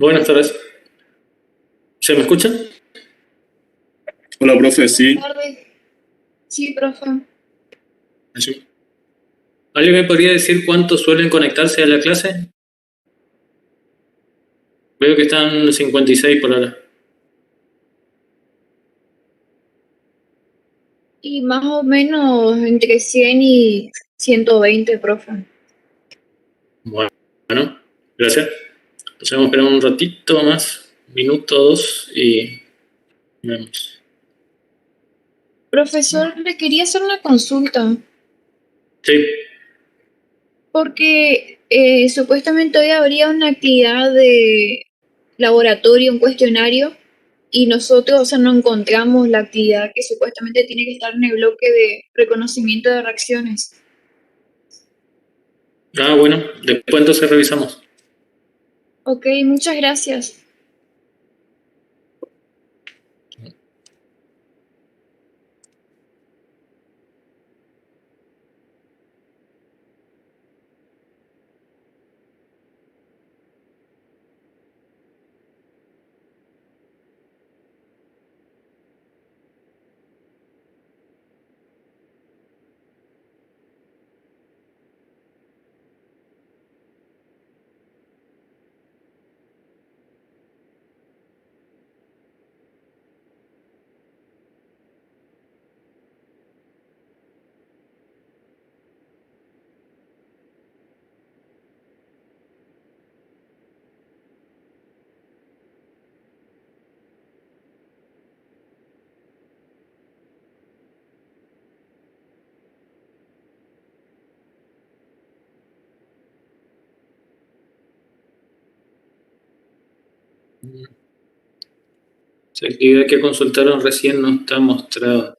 Buenas tardes. ¿Se me escucha? Hola, profe, Buenas sí. tardes. Sí, profe. Sí. ¿Alguien me podría decir cuántos suelen conectarse a la clase? Veo que están 56 por ahora. Y más o menos entre 100 y 120, profe. Bueno, gracias. Entonces vamos a esperar un ratito más, minuto, dos, y vemos. Profesor, le quería hacer una consulta, Sí, porque supuestamente hoy habría una actividad de laboratorio, un cuestionario, y nosotros, o sea, no encontramos la actividad que supuestamente tiene que estar en el bloque de reconocimiento de reacciones. bueno, después entonces revisamos. Ok, muchas gracias. La actividad que consultaron recién no está mostrada.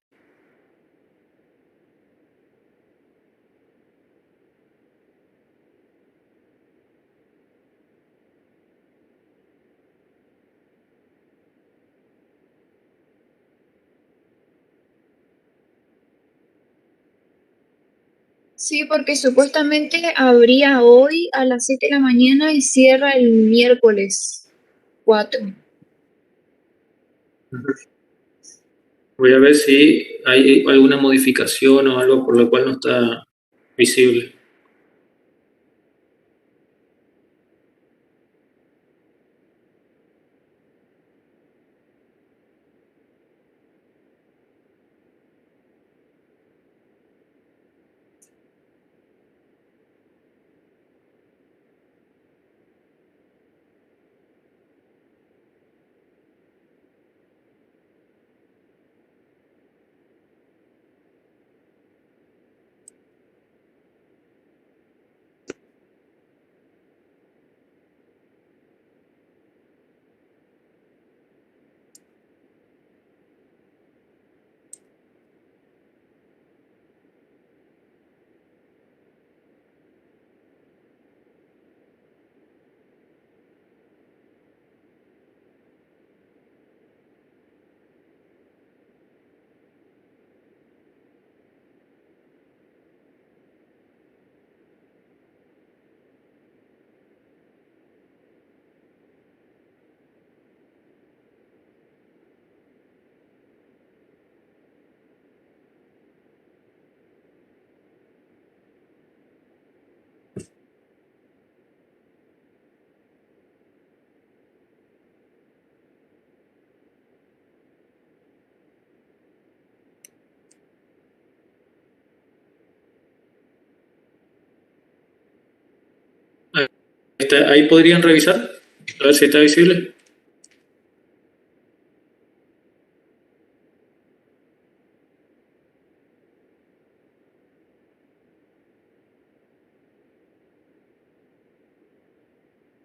Sí, porque supuestamente abría hoy a las 7 de la mañana y cierra el miércoles 4. Voy a ver si hay alguna modificación o algo por lo cual no está visible. Ahí podrían revisar, a ver si está visible.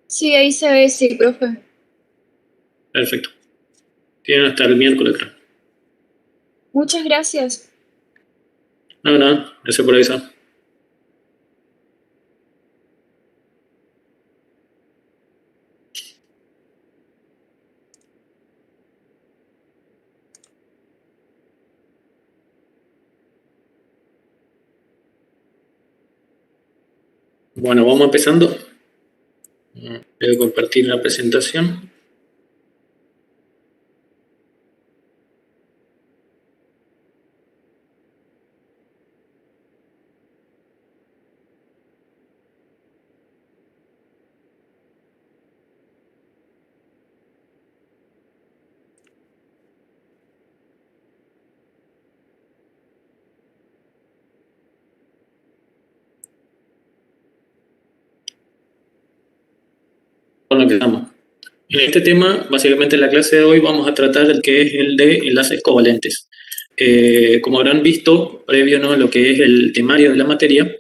Sí, ahí se ve, sí, profe. Perfecto. Tienen hasta el miércoles, creo. Muchas gracias. No, gracias por avisar. Bueno, vamos empezando. Voy a compartir la presentación. Con lo que estamos. En este tema, básicamente en la clase de hoy vamos a tratar el que es el de enlaces covalentes. Como habrán visto, previo, ¿no?, lo que es el temario de la materia,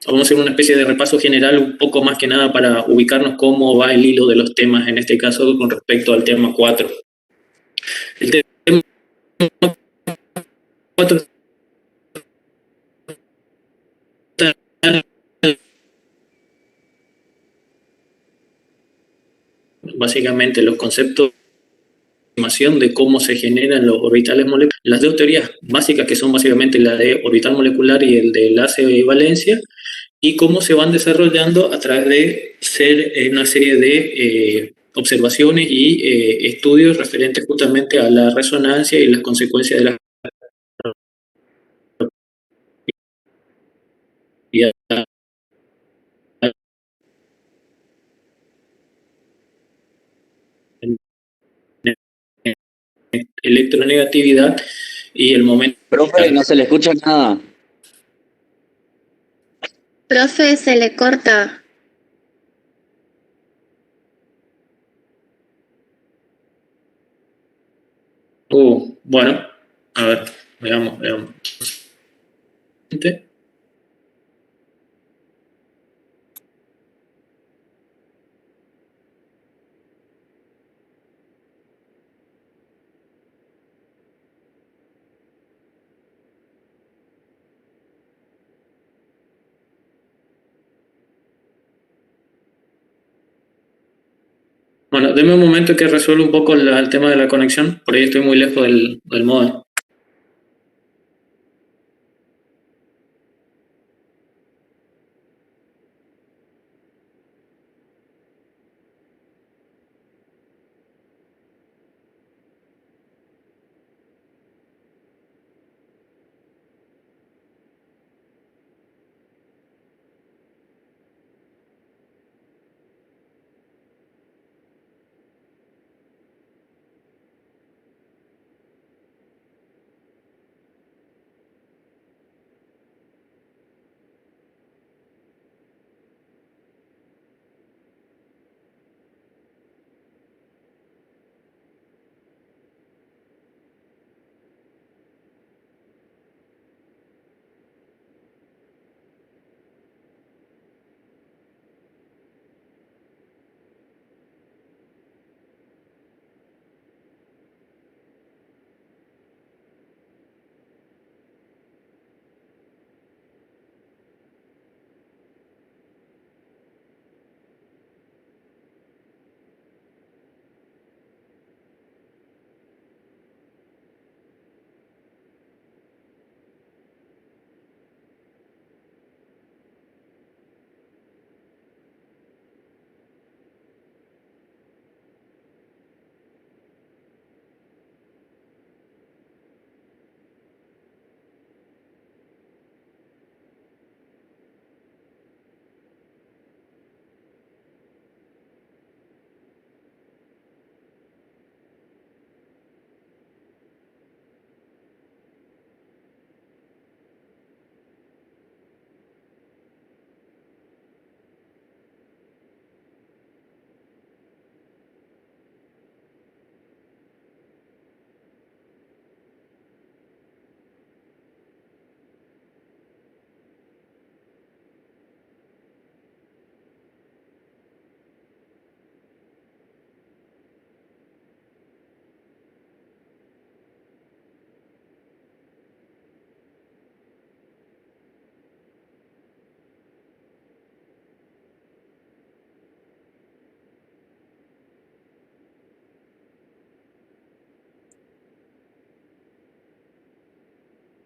vamos a hacer una especie de repaso general, un poco más que nada para ubicarnos cómo va el hilo de los temas, en este caso con respecto al tema 4. El tema 4 básicamente los conceptos de cómo se generan los orbitales moleculares, las dos teorías básicas que son básicamente la de orbital molecular y el de enlace de valencia, y cómo se van desarrollando a través de una serie de observaciones y estudios referentes justamente a la resonancia y las consecuencias de la electronegatividad y el momento. Profe, no se le escucha nada. Profe, se le corta. Bueno, a ver, veamos. Bueno, denme un momento que resuelva un poco el tema de la conexión, por ahí estoy muy lejos del módem.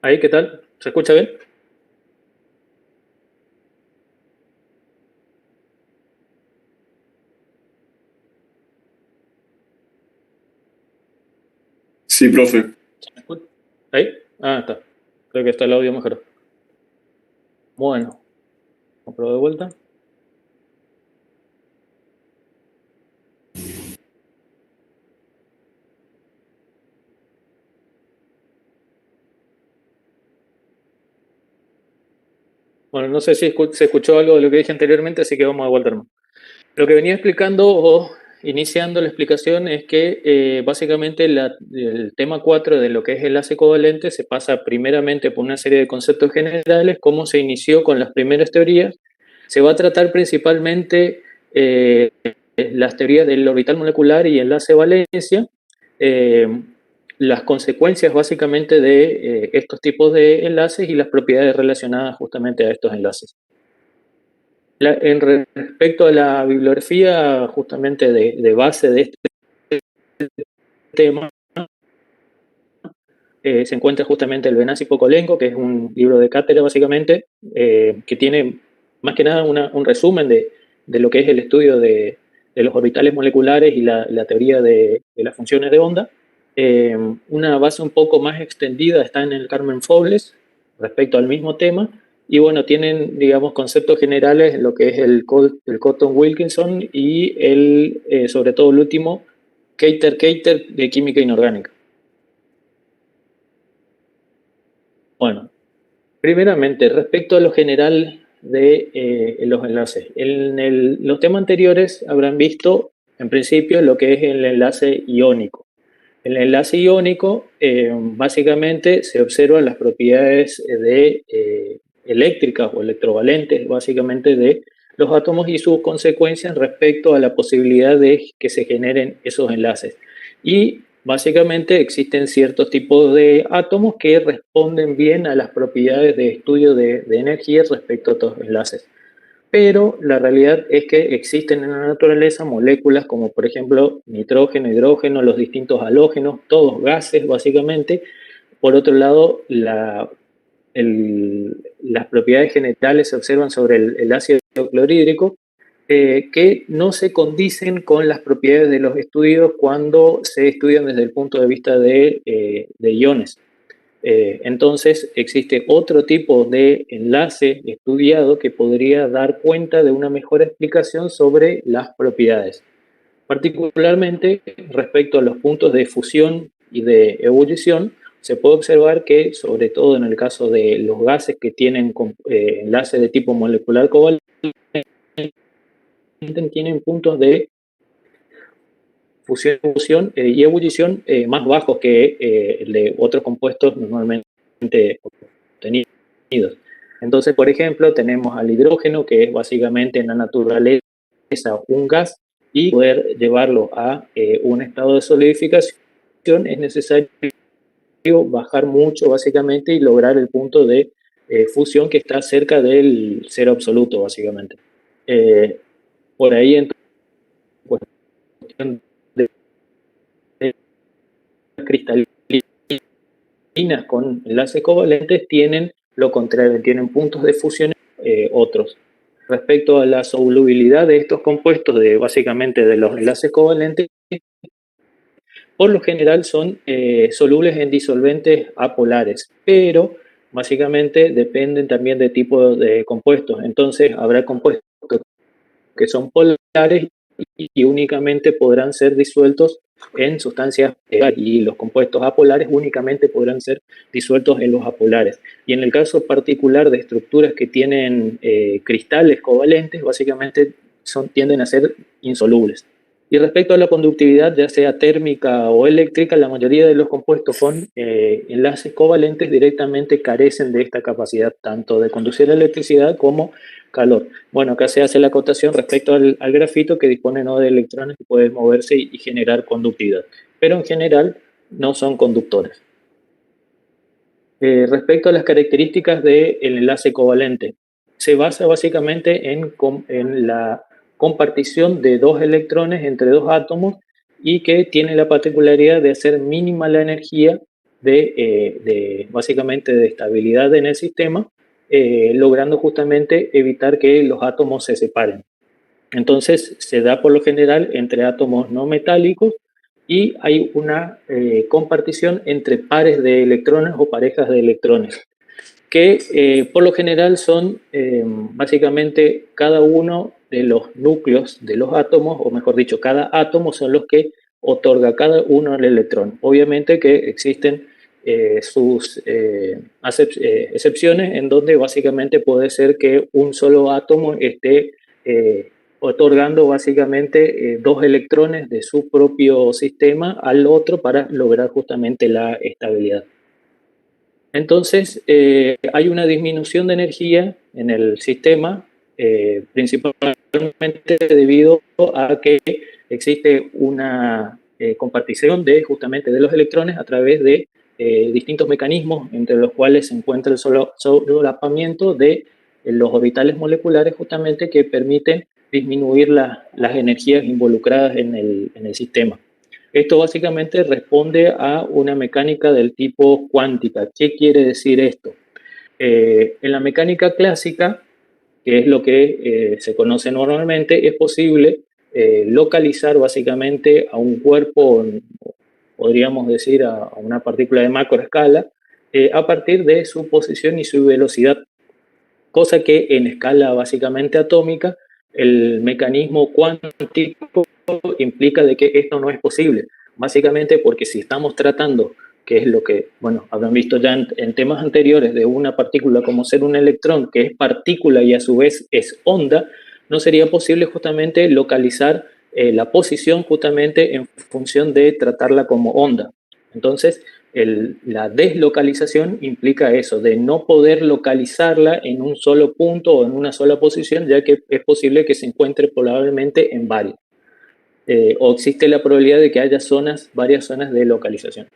Ahí, ¿qué tal? ¿Se escucha bien? Sí, profe. ¿Me escucha? ¿Ahí? Ah, está. Creo que está el audio mejor. Bueno, compro de vuelta. Bueno, no sé si se escuchó algo de lo que dije anteriormente, así que vamos a vuelta. Lo que venía explicando o iniciando la explicación es que básicamente el tema 4 de lo que es enlace covalente se pasa primeramente por una serie de conceptos generales, cómo se inició con las primeras teorías. Se va a tratar principalmente las teorías del orbital molecular y enlace valencia, las consecuencias básicamente de estos tipos de enlaces y las propiedades relacionadas justamente a estos enlaces. Respecto a la bibliografía justamente de base de este tema, se encuentra justamente el Benassi Pocolenko, que es un libro de cátedra básicamente, que tiene más que nada un resumen de lo que es el estudio de los orbitales moleculares y la teoría de las funciones de onda. Una base un poco más extendida está en el Carmen Fobles respecto al mismo tema, y bueno, tienen, digamos, conceptos generales, lo que es el Cotton Wilkinson y sobre todo el último, Keiter de química inorgánica. Bueno, primeramente, respecto a lo general de los enlaces. En los temas anteriores habrán visto, en principio, lo que es el enlace iónico. El enlace iónico, básicamente, se observan las propiedades eléctricas o electrovalentes, básicamente, de los átomos y sus consecuencias respecto a la posibilidad de que se generen esos enlaces. Y básicamente existen ciertos tipos de átomos que responden bien a las propiedades de estudio de energía respecto a estos enlaces. Pero la realidad es que existen en la naturaleza moléculas como por ejemplo nitrógeno, hidrógeno, los distintos halógenos, todos gases básicamente. Por otro lado, las propiedades generales se observan sobre el ácido clorhídrico, que no se condicen con las propiedades de los estudios cuando se estudian desde el punto de vista de iones. Entonces existe otro tipo de enlace estudiado que podría dar cuenta de una mejor explicación sobre las propiedades. Particularmente respecto a los puntos de fusión y de ebullición, se puede observar que, sobre todo en el caso de los gases que tienen enlace de tipo molecular covalente, tienen puntos de fusión y ebullición más bajos que el de otros compuestos normalmente obtenidos. Entonces, por ejemplo, tenemos al hidrógeno, que es básicamente en la naturaleza un gas, y poder llevarlo a un estado de solidificación es necesario bajar mucho básicamente y lograr el punto de fusión que está cerca del cero absoluto básicamente. Por ahí entonces, cuestión de cristalinas con enlaces covalentes tienen lo contrario, tienen puntos de fusión otros. Respecto a la solubilidad de estos compuestos, básicamente de los enlaces covalentes, por lo general son solubles en disolventes apolares, pero básicamente dependen también de tipo de compuestos. Entonces habrá compuestos que son polares y únicamente podrán ser disueltos en sustancias y los compuestos apolares únicamente podrán ser disueltos en los apolares. Y en el caso particular de estructuras que tienen cristales covalentes, básicamente tienden a ser insolubles. Y respecto a la conductividad, ya sea térmica o eléctrica, la mayoría de los compuestos con enlaces covalentes directamente carecen de esta capacidad, tanto de conducir electricidad como calor. Bueno, acá se hace la acotación respecto al grafito que dispone no de electrones que pueden moverse y generar conductividad, pero en general no son conductores. Respecto a las características del enlace covalente, se basa básicamente en la compartición de dos electrones entre dos átomos y que tiene la particularidad de hacer mínima la energía básicamente de estabilidad en el sistema, logrando justamente evitar que los átomos se separen. Entonces se da por lo general entre átomos no metálicos y hay una compartición entre pares de electrones o parejas de electrones, que por lo general son básicamente cada uno de los núcleos de los átomos, o mejor dicho, cada átomo son los que otorga cada uno el electrón. Obviamente que existen sus excepciones en donde básicamente puede ser que un solo átomo esté otorgando básicamente dos electrones de su propio sistema al otro para lograr justamente la estabilidad. Entonces, hay una disminución de energía en el sistema, principalmente debido a que existe una compartición justamente de los electrones a través de distintos mecanismos, entre los cuales se encuentra el solapamiento de los orbitales moleculares, justamente que permiten disminuir las energías involucradas en el sistema. Esto básicamente responde a una mecánica del tipo cuántica. ¿Qué quiere decir esto? En la mecánica clásica, que es lo que se conoce normalmente, es posible localizar básicamente a un cuerpo, podríamos decir a una partícula de macroescala, a partir de su posición y su velocidad, cosa que en escala básicamente atómica, el mecanismo cuántico implica de que esto no es posible, básicamente porque si estamos tratando, que es lo que, bueno, habrán visto ya en temas anteriores, de una partícula como ser un electrón, que es partícula y a su vez es onda, no sería posible justamente localizar la posición justamente en función de tratarla como onda. Entonces, la deslocalización implica eso, de no poder localizarla en un solo punto o en una sola posición, ya que es posible que se encuentre probablemente en varias. O existe la probabilidad de que haya varias zonas de localización.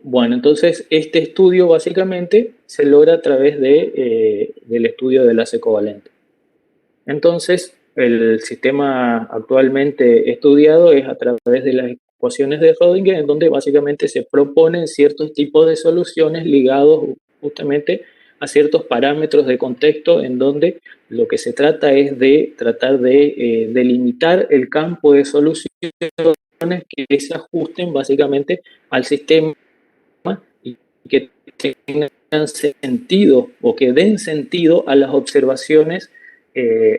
Bueno, entonces este estudio básicamente se logra a través del estudio de enlace covalente. Entonces, el sistema actualmente estudiado es a través de las ecuaciones de Schrödinger, en donde básicamente se proponen ciertos tipos de soluciones ligados justamente a ciertos parámetros de contexto, en donde lo que se trata es de tratar de delimitar el campo de soluciones que se ajusten básicamente al sistema y que tengan sentido o que den sentido a las observaciones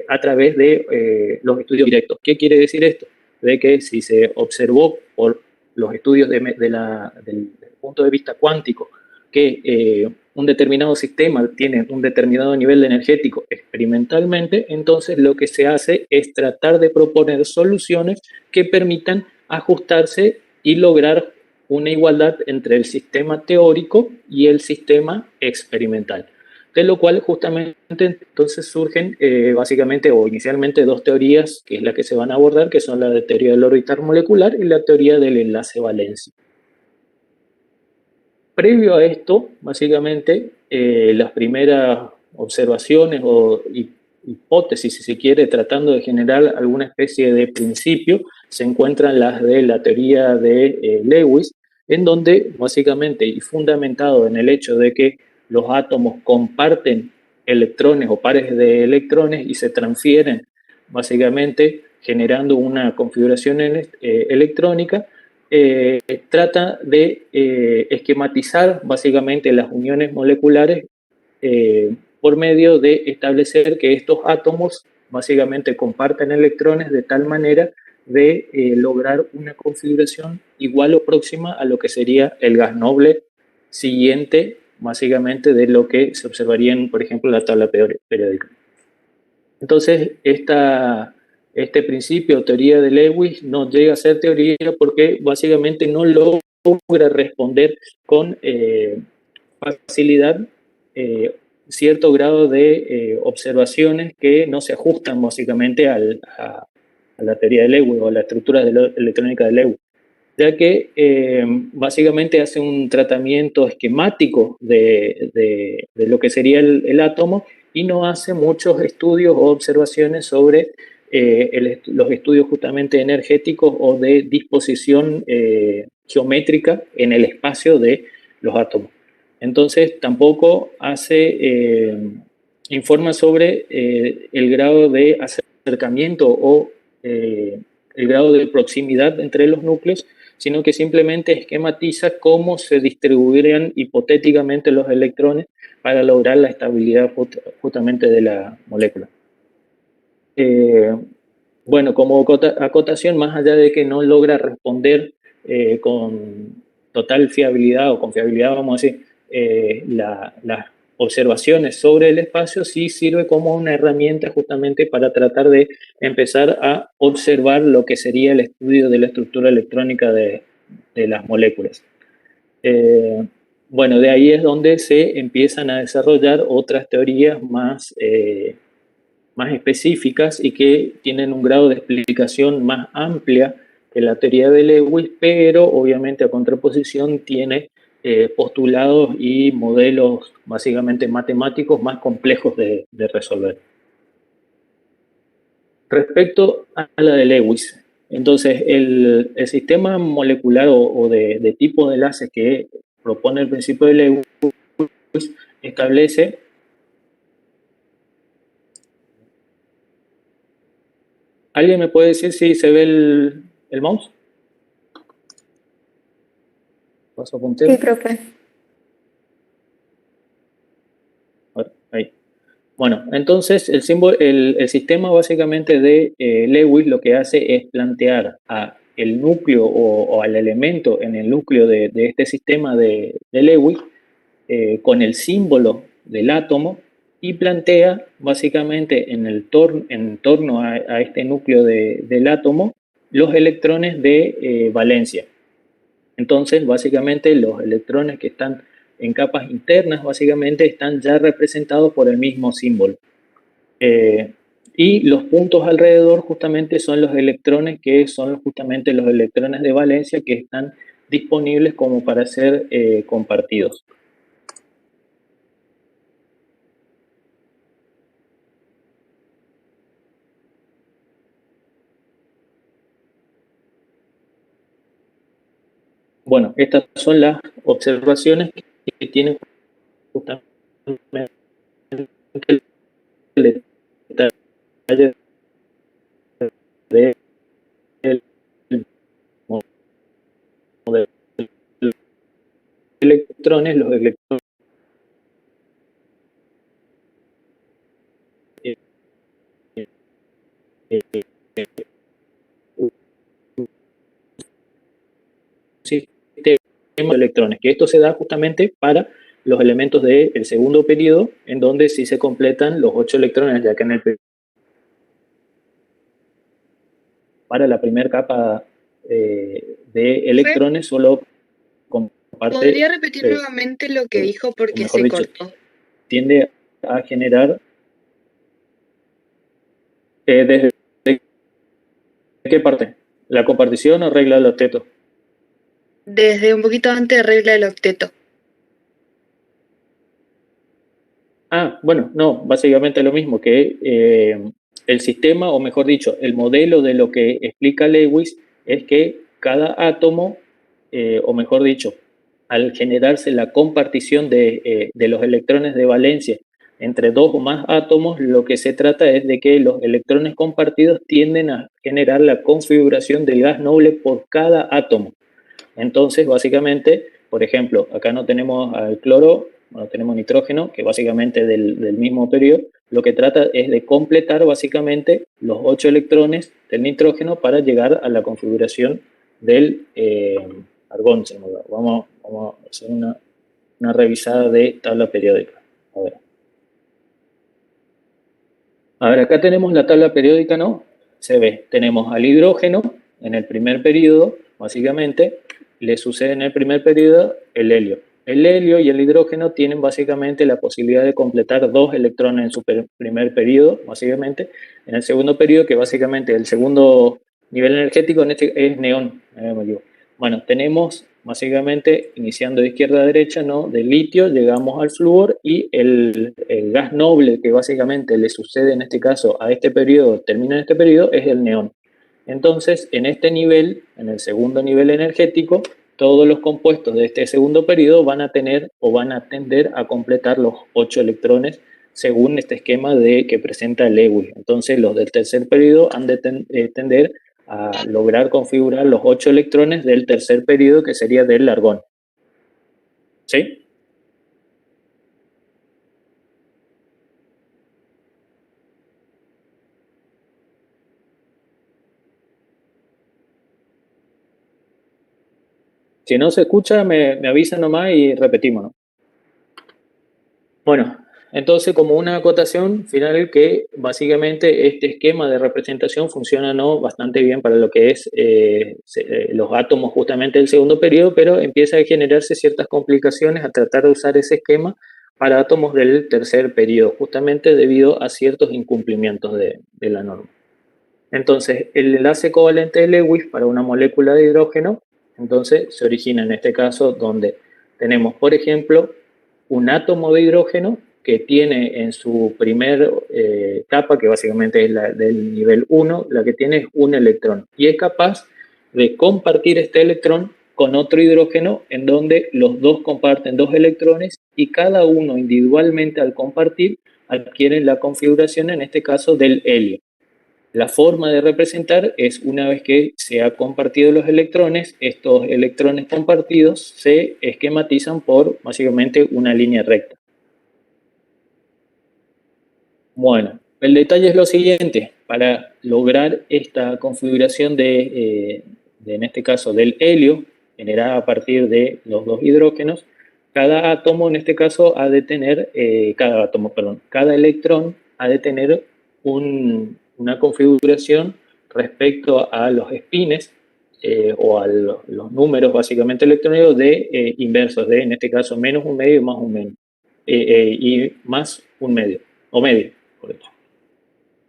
a través de los estudios directos. ¿Qué quiere decir esto? De que si se observó por los estudios del punto de vista cuántico que un determinado sistema tiene un determinado nivel energético experimentalmente, entonces lo que se hace es tratar de proponer soluciones que permitan ajustarse y lograr una igualdad entre el sistema teórico y el sistema experimental. De lo cual justamente entonces surgen básicamente o inicialmente dos teorías, que es la que se van a abordar, que son la de teoría del orbital molecular y la teoría del enlace valencia. Previo a esto, básicamente, las primeras observaciones o hipótesis, si se quiere, tratando de generar alguna especie de principio, se encuentran las de la teoría de Lewis, en donde básicamente y fundamentado en el hecho de que los átomos comparten electrones o pares de electrones y se transfieren básicamente generando una configuración electrónica, trata de esquematizar básicamente las uniones moleculares por medio de establecer que estos átomos básicamente comparten electrones de tal manera de lograr una configuración igual o próxima a lo que sería el gas noble siguiente, básicamente de lo que se observaría en, por ejemplo, la tabla periódica. Entonces, este principio, teoría de Lewis, no llega a ser teoría porque básicamente no logra responder con facilidad cierto grado de observaciones que no se ajustan básicamente a la teoría de Lewis o a la estructura electrónica de Lewis, ya que básicamente hace un tratamiento esquemático de lo que sería el átomo y no hace muchos estudios o observaciones sobre los estudios justamente energéticos o de disposición geométrica en el espacio de los átomos. Entonces tampoco informa sobre el grado de acercamiento o el grado de proximidad entre los núcleos, sino que simplemente esquematiza cómo se distribuirían hipotéticamente los electrones para lograr la estabilidad justamente de la molécula. Bueno, como acotación, más allá de que no logra responder con total fiabilidad o con fiabilidad, vamos a decir, las observaciones sobre el espacio, sí sirve como una herramienta justamente para tratar de empezar a observar lo que sería el estudio de la estructura electrónica de las moléculas. Bueno, de ahí es donde se empiezan a desarrollar otras teorías más específicas y que tienen un grado de explicación más amplia que la teoría de Lewis, pero obviamente a contraposición tiene postulados y modelos básicamente matemáticos más complejos de resolver. Respecto a la de Lewis, entonces el sistema molecular o de tipo de enlace que propone el principio de Lewis establece ¿Alguien me puede decir si se ve el mouse? Paso puntero. Sí, profe. Ahí. Bueno, entonces el sistema básicamente de Lewis lo que hace es plantear el núcleo o al elemento en el núcleo de este sistema de Lewis con el símbolo del átomo y plantea básicamente en torno a este núcleo del átomo los electrones de valencia. Entonces, básicamente los electrones que están en capas internas, básicamente están ya representados por el mismo símbolo. Y los puntos alrededor justamente son los electrones que son justamente los electrones de valencia que están disponibles como para ser compartidos. Bueno, estas son las observaciones que tienen justamente el detalle del modelo de electrones, los electrones sistema de electrones, que esto se da justamente para los elementos del segundo periodo, en donde sí se completan los 8 electrones, ya que en el para la primera capa de electrones solo comparte... ¿Podría repetir nuevamente lo que dijo porque se cortó? Tiende a generar ¿desde qué parte? ¿La compartición o regla del octeto? Desde un poquito antes de regla del octeto. Bueno, no, básicamente lo mismo, que el sistema, o mejor dicho, el modelo de lo que explica Lewis es que cada átomo, o mejor dicho, al generarse la compartición de los electrones de valencia entre dos o más átomos, lo que se trata es de que los electrones compartidos tienden a generar la configuración del gas noble por cada átomo. Entonces, básicamente, por ejemplo, acá no tenemos al cloro, no tenemos nitrógeno, que básicamente del mismo periodo, lo que trata es de completar básicamente los 8 electrones del nitrógeno para llegar a la configuración del argón. Vamos a hacer una revisada de tabla periódica. A ver, acá tenemos la tabla periódica, ¿no? Se ve, tenemos al hidrógeno en el primer periodo, básicamente, le sucede en el primer periodo el helio. El helio y el hidrógeno tienen básicamente la posibilidad de completar 2 electrones en su primer periodo, básicamente. En el segundo periodo, que básicamente el segundo nivel energético en este es neón. Bueno, tenemos básicamente, iniciando de izquierda a derecha, ¿no? Del litio llegamos al flúor y el gas noble que básicamente le sucede en este caso a este periodo, termina en este periodo, es el neón. Entonces, en este nivel, en el segundo nivel energético, todos los compuestos de este segundo periodo van a tener o van a tender a completar los 8 electrones según este esquema que presenta Lewis. Entonces, los del tercer periodo han de tender a lograr configurar los 8 electrones del tercer periodo, que sería del argón. ¿Sí? Si no se escucha, me avisa nomás y repetimos, ¿no? Bueno, entonces como una acotación final, que básicamente este esquema de representación funciona, ¿no?, bastante bien para lo que es los átomos justamente del segundo periodo, pero empieza a generarse ciertas complicaciones a tratar de usar ese esquema para átomos del tercer periodo, justamente debido a ciertos incumplimientos de la norma. Entonces, el enlace covalente de Lewis para una molécula de hidrógeno, entonces se origina en este caso donde tenemos, por ejemplo, un átomo de hidrógeno que tiene en su primer capa, que básicamente es la del nivel 1, la que tiene es un electrón, y es capaz de compartir este electrón con otro hidrógeno en donde los dos comparten 2 electrones y cada uno individualmente, al compartir, adquieren la configuración, en este caso, del helio. La forma de representar es, una vez que se han compartido los electrones, estos electrones compartidos se esquematizan por básicamente una línea recta. Bueno, el detalle es lo siguiente: para lograr esta configuración en este caso, del helio, generada a partir de los 2 hidrógenos, cada átomo, en este caso, ha de tener, cada electrón ha de tener una configuración respecto a los espines o a los números básicamente electrónicos de inversos de, en este caso, menos un medio y más un medio, y más un medio, o medio.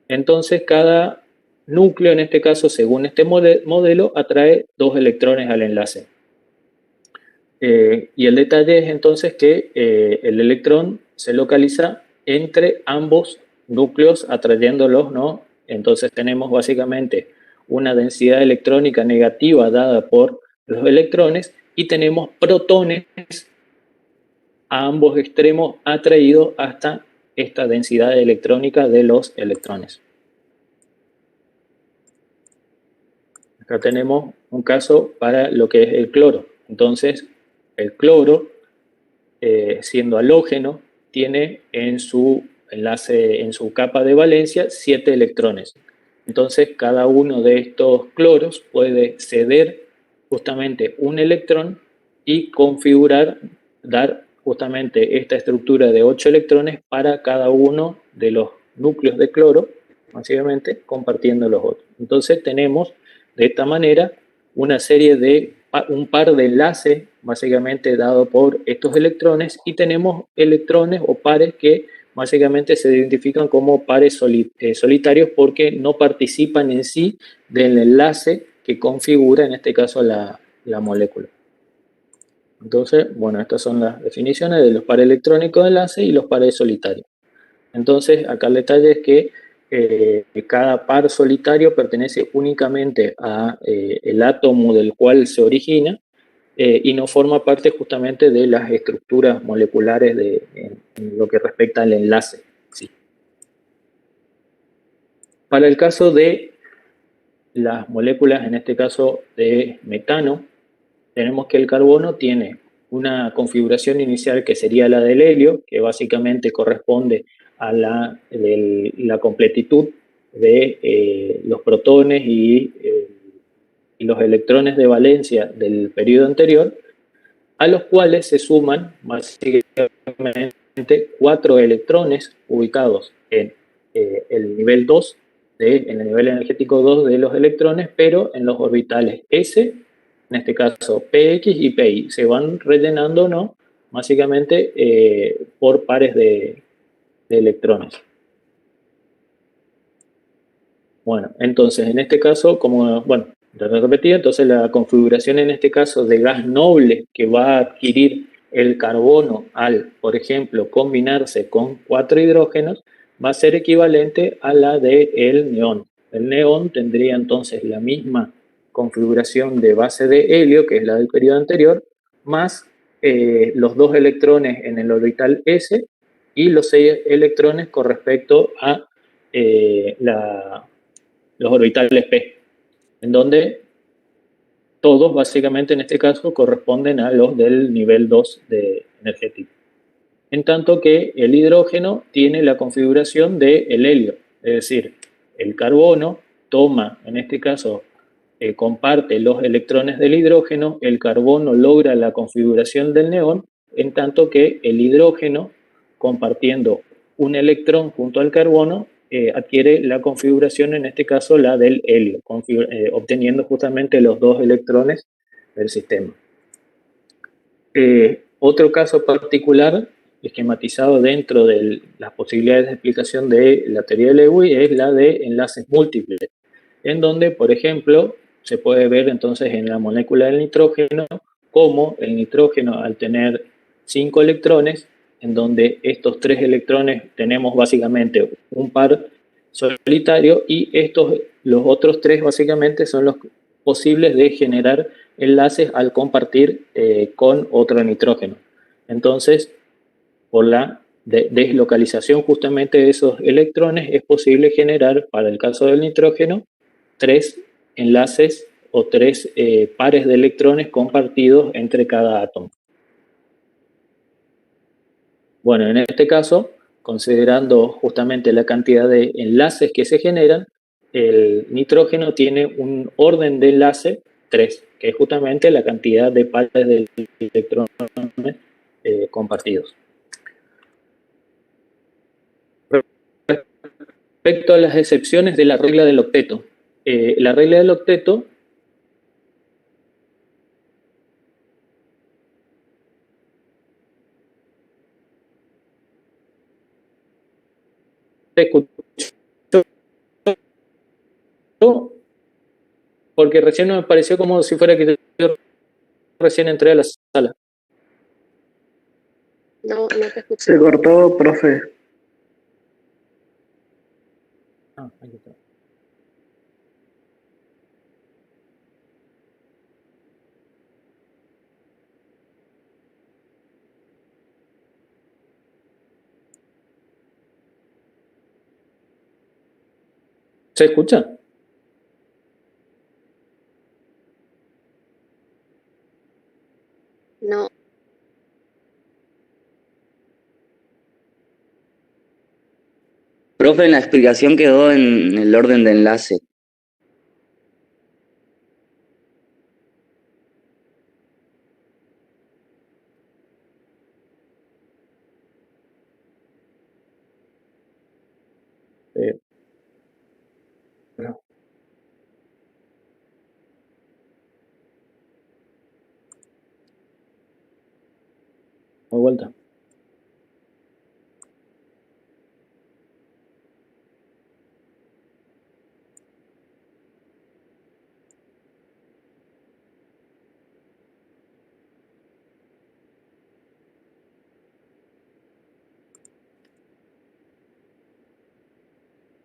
Entonces, cada núcleo, en este caso, según este modelo, atrae 2 electrones al enlace. Y el detalle es entonces que el electrón se localiza entre ambos núcleos, atrayéndolos, ¿no? Entonces tenemos básicamente una densidad electrónica negativa dada por los electrones, y tenemos protones a ambos extremos atraídos hasta esta densidad electrónica de los electrones. Acá tenemos un caso para lo que es el cloro. Entonces, el cloro, siendo halógeno, tiene en su enlace, en su capa de valencia, 7 electrones. Entonces, cada uno de estos cloros puede ceder justamente un electrón y configurar, dar justamente esta estructura de 8 electrones para cada uno de los núcleos de cloro, básicamente compartiendo los otros. Entonces tenemos de esta manera una serie de un par de enlaces básicamente dado por estos electrones, y tenemos electrones o pares que básicamente se identifican como pares solitarios porque no participan en sí del enlace que configura, en este caso, la molécula. Entonces, bueno, estas son las definiciones de los pares electrónicos de enlace y los pares solitarios. Entonces, acá el detalle es que cada par solitario pertenece únicamente a el átomo del cual se origina y no forma parte justamente de las estructuras moleculares en lo que respecta al enlace. Sí. Para el caso de las moléculas, en este caso de metano, tenemos que el carbono tiene una configuración inicial que sería la del helio, que básicamente corresponde a la completitud de los protones y los electrones de valencia del periodo anterior, a los cuales se suman básicamente 4 electrones ubicados en el nivel 2, en el nivel energético 2 de los electrones, pero en los orbitales S, en este caso PX y PY, se van rellenando, ¿no?, básicamente por pares de electrones. Bueno, entonces en este caso, como, bueno, ya lo repetí, entonces la configuración en este caso de gas noble que va a adquirir el carbono al, por ejemplo, combinarse con 4 hidrógenos, va a ser equivalente a la del neón. El neón tendría entonces la misma configuración de base de helio, que es la del periodo anterior, más los 2 electrones en el orbital S y los 6 electrones con respecto a los orbitales P. en donde todos básicamente en este caso corresponden a los del nivel 2 de energético. En tanto que el hidrógeno tiene la configuración del helio, es decir, el carbono toma, en este caso, comparte los electrones del hidrógeno, el carbono logra la configuración del neón, en tanto que el hidrógeno, compartiendo un electrón junto al carbono, adquiere la configuración, en este caso la del helio, obteniendo justamente los dos electrones del sistema. Otro caso particular, esquematizado dentro de las posibilidades de explicación de la teoría de Lewis, es la de enlaces múltiples, en donde, por ejemplo, se puede ver entonces en la molécula del nitrógeno cómo el nitrógeno, al tener 5 electrones, en donde estos 3 electrones tenemos básicamente un par solitario y los otros 3 básicamente son los posibles de generar enlaces al compartir con otro nitrógeno. Entonces, por la deslocalización justamente de esos electrones, es posible generar, para el caso del nitrógeno, 3 enlaces o 3 pares de electrones compartidos entre cada átomo. Bueno, en este caso, considerando justamente la cantidad de enlaces que se generan, el nitrógeno tiene un orden de enlace 3, que es justamente la cantidad de pares de electrones compartidos. Respecto a las excepciones de la regla del octeto, la regla del octeto se escuchó porque recién me pareció como si fuera que yo recién entré a la sala. No, no te escuché. Se cortó, profe. Ah, ahí está. ¿Se escucha? No, Profe, la explicación quedó en el orden de enlace. No. De vuelta.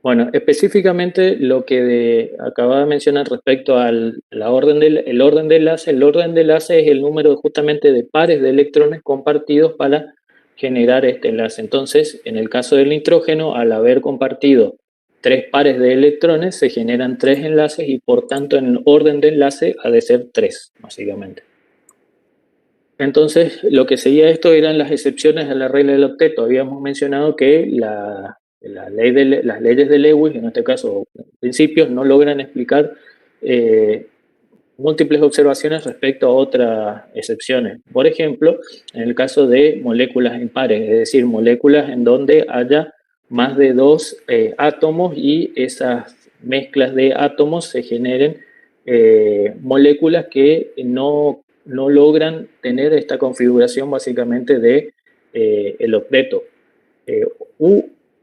Bueno, específicamente lo que acababa de mencionar respecto al orden de enlace es el número justamente de pares de electrones compartidos para generar este enlace. Entonces, en el caso del nitrógeno, al haber compartido 3 pares de electrones, se generan 3 enlaces y por tanto en el orden de enlace ha de ser 3, básicamente. Entonces, lo que seguía esto eran las excepciones a la regla del octeto. Habíamos mencionado que las leyes de Lewis, en este caso principios, no logran explicar múltiples observaciones respecto a otras excepciones. Por ejemplo, en el caso de moléculas impares, es decir, moléculas en donde haya más de 2 átomos y esas mezclas de átomos se generen moléculas que no logran tener esta configuración básicamente de el octeto.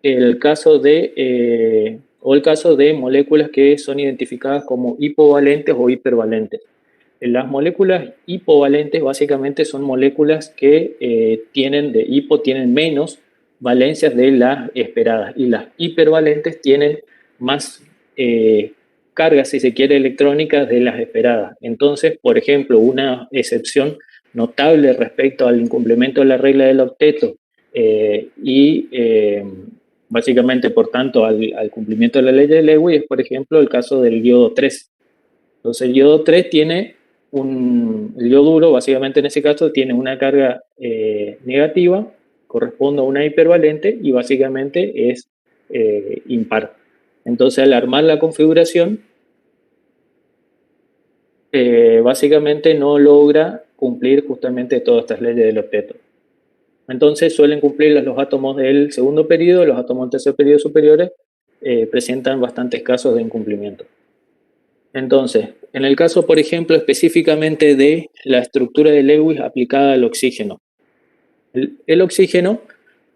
El caso de moléculas que son identificadas como hipovalentes o hipervalentes. Las moléculas hipovalentes básicamente son moléculas que tienen menos valencias de las esperadas y las hipervalentes tienen más cargas, si se quiere, electrónicas de las esperadas. Entonces, por ejemplo, una excepción notable respecto al incumplimiento de la regla del octeto básicamente, por tanto, al cumplimiento de la ley de Lewis es, por ejemplo, el caso del diodo 3. Entonces el yodo 3 tiene el yoduro, básicamente en ese caso, tiene una carga negativa, corresponde a una hipervalente y básicamente es impar. Entonces al armar la configuración, básicamente no logra cumplir justamente todas estas leyes del octeto. Entonces suelen cumplir los átomos del segundo periodo, los átomos del tercer periodo superiores presentan bastantes casos de incumplimiento. Entonces, en el caso, por ejemplo, específicamente de la estructura de Lewis aplicada al oxígeno. El oxígeno,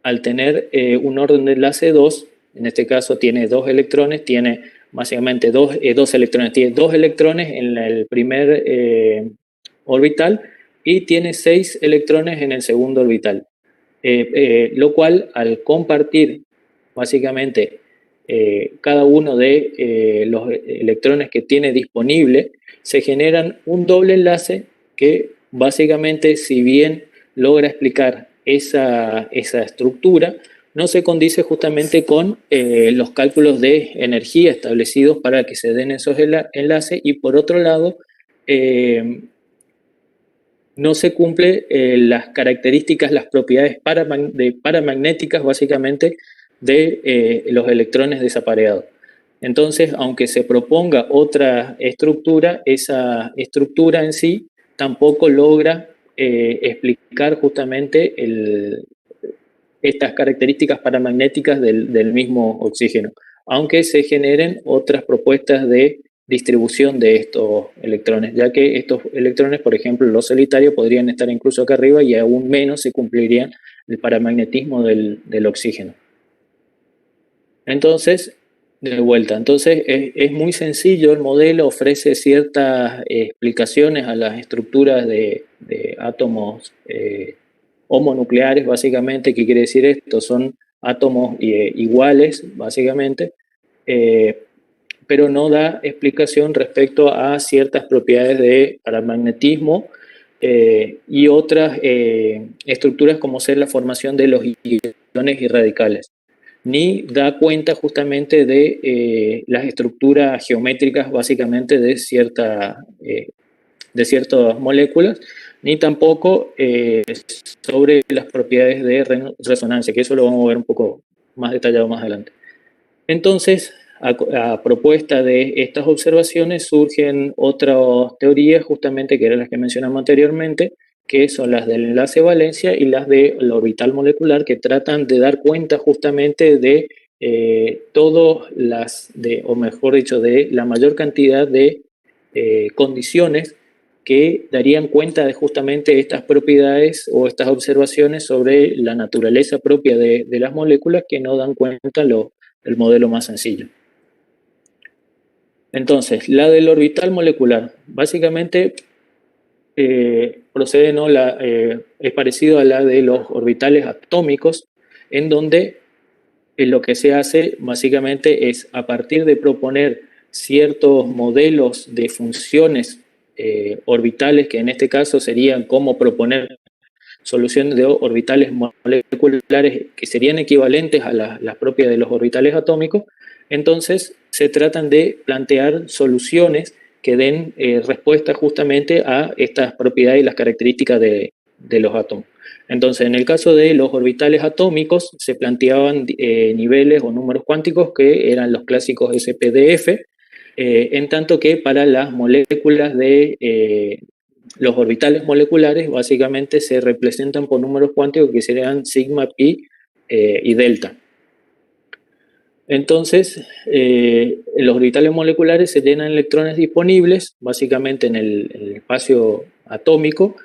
al tener un orden de enlace 2, en este caso tiene 2 electrones, tiene básicamente dos electrones, tiene 2 electrones en el primer orbital y tiene 6 electrones en el segundo orbital. Lo cual, al compartir básicamente cada uno de los electrones que tiene disponible, se generan un doble enlace que básicamente, si bien logra explicar esa estructura, no se condice justamente con los cálculos de energía establecidos para que se den esos enlaces, y por otro lado, no se cumple las características, las propiedades paramagnéticas básicamente de los electrones desapareados. Entonces, aunque se proponga otra estructura, esa estructura en sí tampoco logra explicar justamente estas características paramagnéticas del mismo oxígeno, aunque se generen otras propuestas de distribución de estos electrones, ya que estos electrones, por ejemplo, los solitarios, podrían estar incluso acá arriba y aún menos se cumpliría el paramagnetismo del oxígeno. Entonces, de vuelta, es muy sencillo el modelo, ofrece ciertas explicaciones a las estructuras de átomos homonucleares, básicamente. ¿Qué quiere decir esto? Son átomos iguales, básicamente, pero no da explicación respecto a ciertas propiedades de paramagnetismo y otras estructuras, como ser la formación de los iones y radicales, ni da cuenta justamente de las estructuras geométricas básicamente de ciertas moléculas, ni tampoco sobre las propiedades de resonancia, que eso lo vamos a ver un poco más detallado más adelante. Entonces, a propuesta de estas observaciones surgen otras teorías, justamente que eran las que mencionamos anteriormente, que son las del enlace valencia y las del orbital molecular, que tratan de dar cuenta justamente de o mejor dicho, de la mayor cantidad de condiciones que darían cuenta de justamente estas propiedades o estas observaciones sobre la naturaleza propia de las moléculas, que no dan cuenta el modelo más sencillo. Entonces, la del orbital molecular, básicamente procede, ¿no? Es parecido a la de los orbitales atómicos, en donde lo que se hace básicamente es, a partir de proponer ciertos modelos de funciones orbitales, que en este caso serían como proponer soluciones de orbitales moleculares que serían equivalentes a las propias de los orbitales atómicos, entonces se tratan de plantear soluciones que den respuesta justamente a estas propiedades y las características de los átomos. Entonces, en el caso de los orbitales atómicos, se planteaban niveles o números cuánticos que eran los clásicos SPDF, en tanto que para las moléculas de los orbitales moleculares básicamente se representan por números cuánticos que serían sigma, pi y delta. Entonces, los orbitales moleculares se llenan de electrones disponibles, básicamente en el espacio atómico,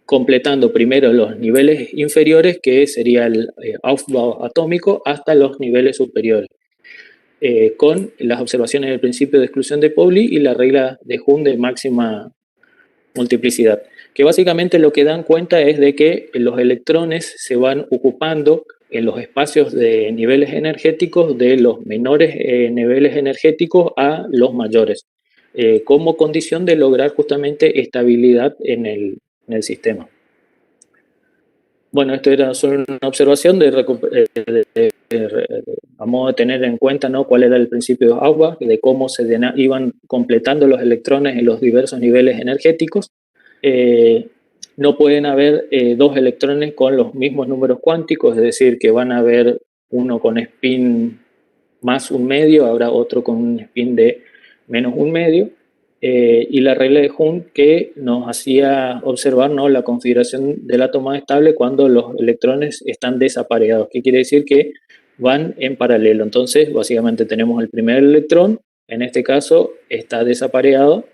completando primero los niveles inferiores, que sería el Aufbau atómico, hasta los niveles superiores, con las observaciones del principio de exclusión de Pauli y la regla de Hund de máxima multiplicidad, que básicamente lo que dan cuenta es de que los electrones se van ocupando en los espacios de niveles energéticos de los menores niveles energéticos a los mayores, como condición de lograr justamente estabilidad en el sistema. Bueno, esto era solo una observación a modo de tener en cuenta, ¿no?, cuál era el principio de Auerbach, de cómo se iban completando los electrones en los diversos niveles energéticos. No pueden haber dos electrones con los mismos números cuánticos, es decir, que van a haber uno con spin más un medio, habrá otro con un spin de menos un medio. Y la regla de Hund que nos hacía observar, ¿no?, la configuración del átomo estable cuando los electrones están desapareados. ¿Qué quiere decir? Que van en paralelo. Entonces, básicamente tenemos el primer electrón, en este caso está desapareado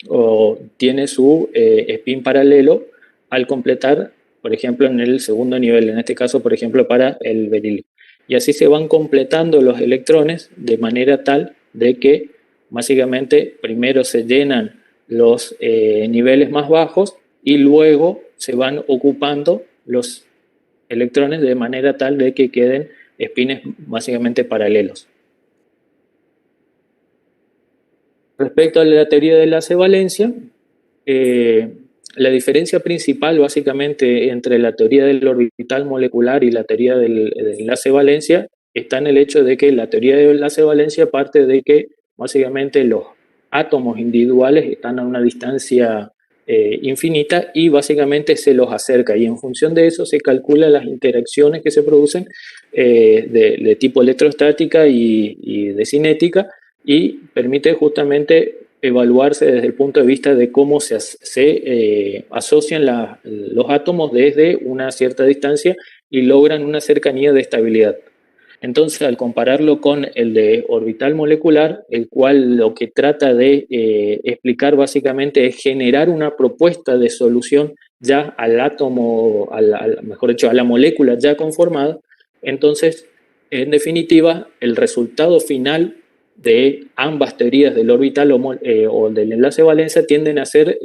o tiene su spin paralelo al completar, por ejemplo, en el segundo nivel, en este caso, por ejemplo, para el berilio. Y así se van completando los electrones de manera tal de que básicamente primero se llenan los niveles más bajos y luego se van ocupando los electrones de manera tal de que queden spines básicamente paralelos. Respecto a la teoría de enlace valencia, la diferencia principal básicamente entre la teoría del orbital molecular y la teoría del enlace valencia está en el hecho de que la teoría del enlace valencia parte de que básicamente los átomos individuales están a una distancia infinita y básicamente se los acerca, y en función de eso se calculan las interacciones que se producen de tipo electrostática y de cinética, y permite justamente evaluarse desde el punto de vista de cómo se asocian los átomos desde una cierta distancia y logran una cercanía de estabilidad. Entonces, al compararlo con el de orbital molecular, el cual lo que trata de explicar básicamente es generar una propuesta de solución ya al átomo, mejor dicho, a la molécula ya conformada, entonces, en definitiva, el resultado final de ambas teorías del orbital o del enlace valencia tienden a ser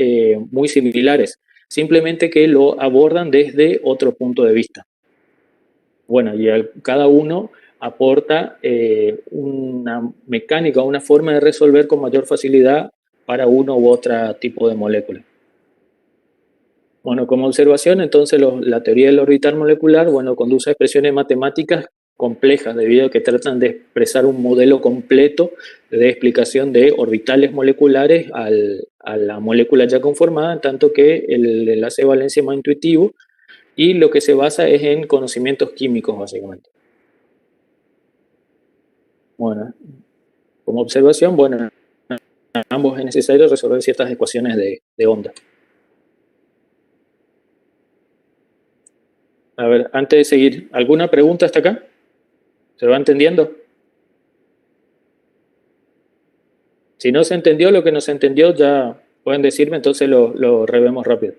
muy similares, simplemente que lo abordan desde otro punto de vista. Bueno, y cada uno aporta una mecánica, una forma de resolver con mayor facilidad para uno u otro tipo de molécula. Bueno, como observación, entonces la teoría del orbital molecular, bueno, conduce a expresiones matemáticas complejas debido a que tratan de expresar un modelo completo de explicación de orbitales moleculares a la molécula ya conformada, en tanto que el enlace de valencia es más intuitivo y lo que se basa es en conocimientos químicos básicamente. Bueno, como observación, bueno, en ambos es necesario resolver ciertas ecuaciones de onda. A ver, antes de seguir, ¿alguna pregunta hasta acá? ¿Se va entendiendo? Si no se entendió lo que no se entendió, ya pueden decirme, entonces lo revemos rápido.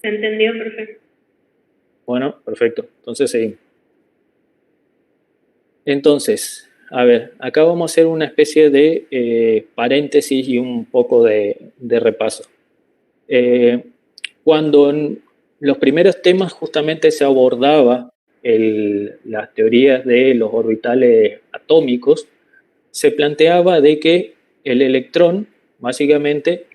Se entendió, perfecto. Bueno, perfecto. Entonces seguimos. Entonces, a ver, acá vamos a hacer una especie de paréntesis y un poco de repaso. Cuando en los primeros temas justamente se abordaba las teorías de los orbitales atómicos, se planteaba de que el electrón, básicamente,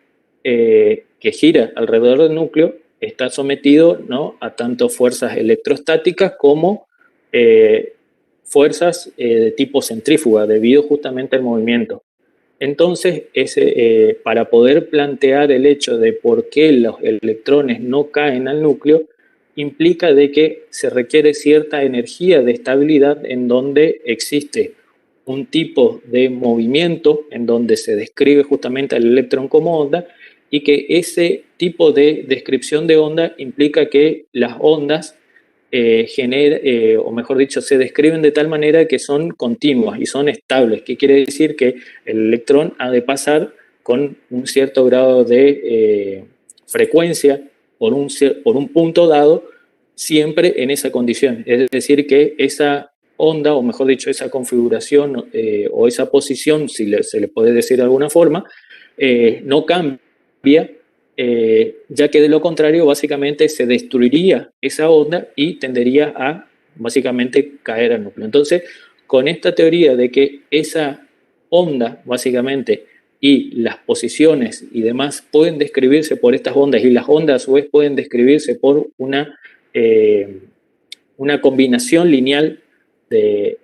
que gira alrededor del núcleo, está sometido, ¿no?, a tanto fuerzas electrostáticas como fuerzas de tipo centrífuga, debido justamente al movimiento. Entonces, para poder plantear el hecho de por qué los electrones no caen al núcleo, implica de que se requiere cierta energía de estabilidad en donde existe un tipo de movimiento en donde se describe justamente al electrón como onda, y que ese tipo de descripción de onda implica que las ondas o mejor dicho, se describen de tal manera que son continuas y son estables. ¿Qué quiere decir? Que el electrón ha de pasar con un cierto grado de frecuencia por un punto dado, siempre en esa condición. Es decir, que esa onda, o mejor dicho, esa configuración o esa posición, si se le puede decir de alguna forma, no cambia, ya que de lo contrario básicamente se destruiría esa onda y tendería a básicamente caer al núcleo. Entonces, con esta teoría de que esa onda básicamente y las posiciones y demás pueden describirse por estas ondas, y las ondas a su vez pueden describirse por una combinación lineal de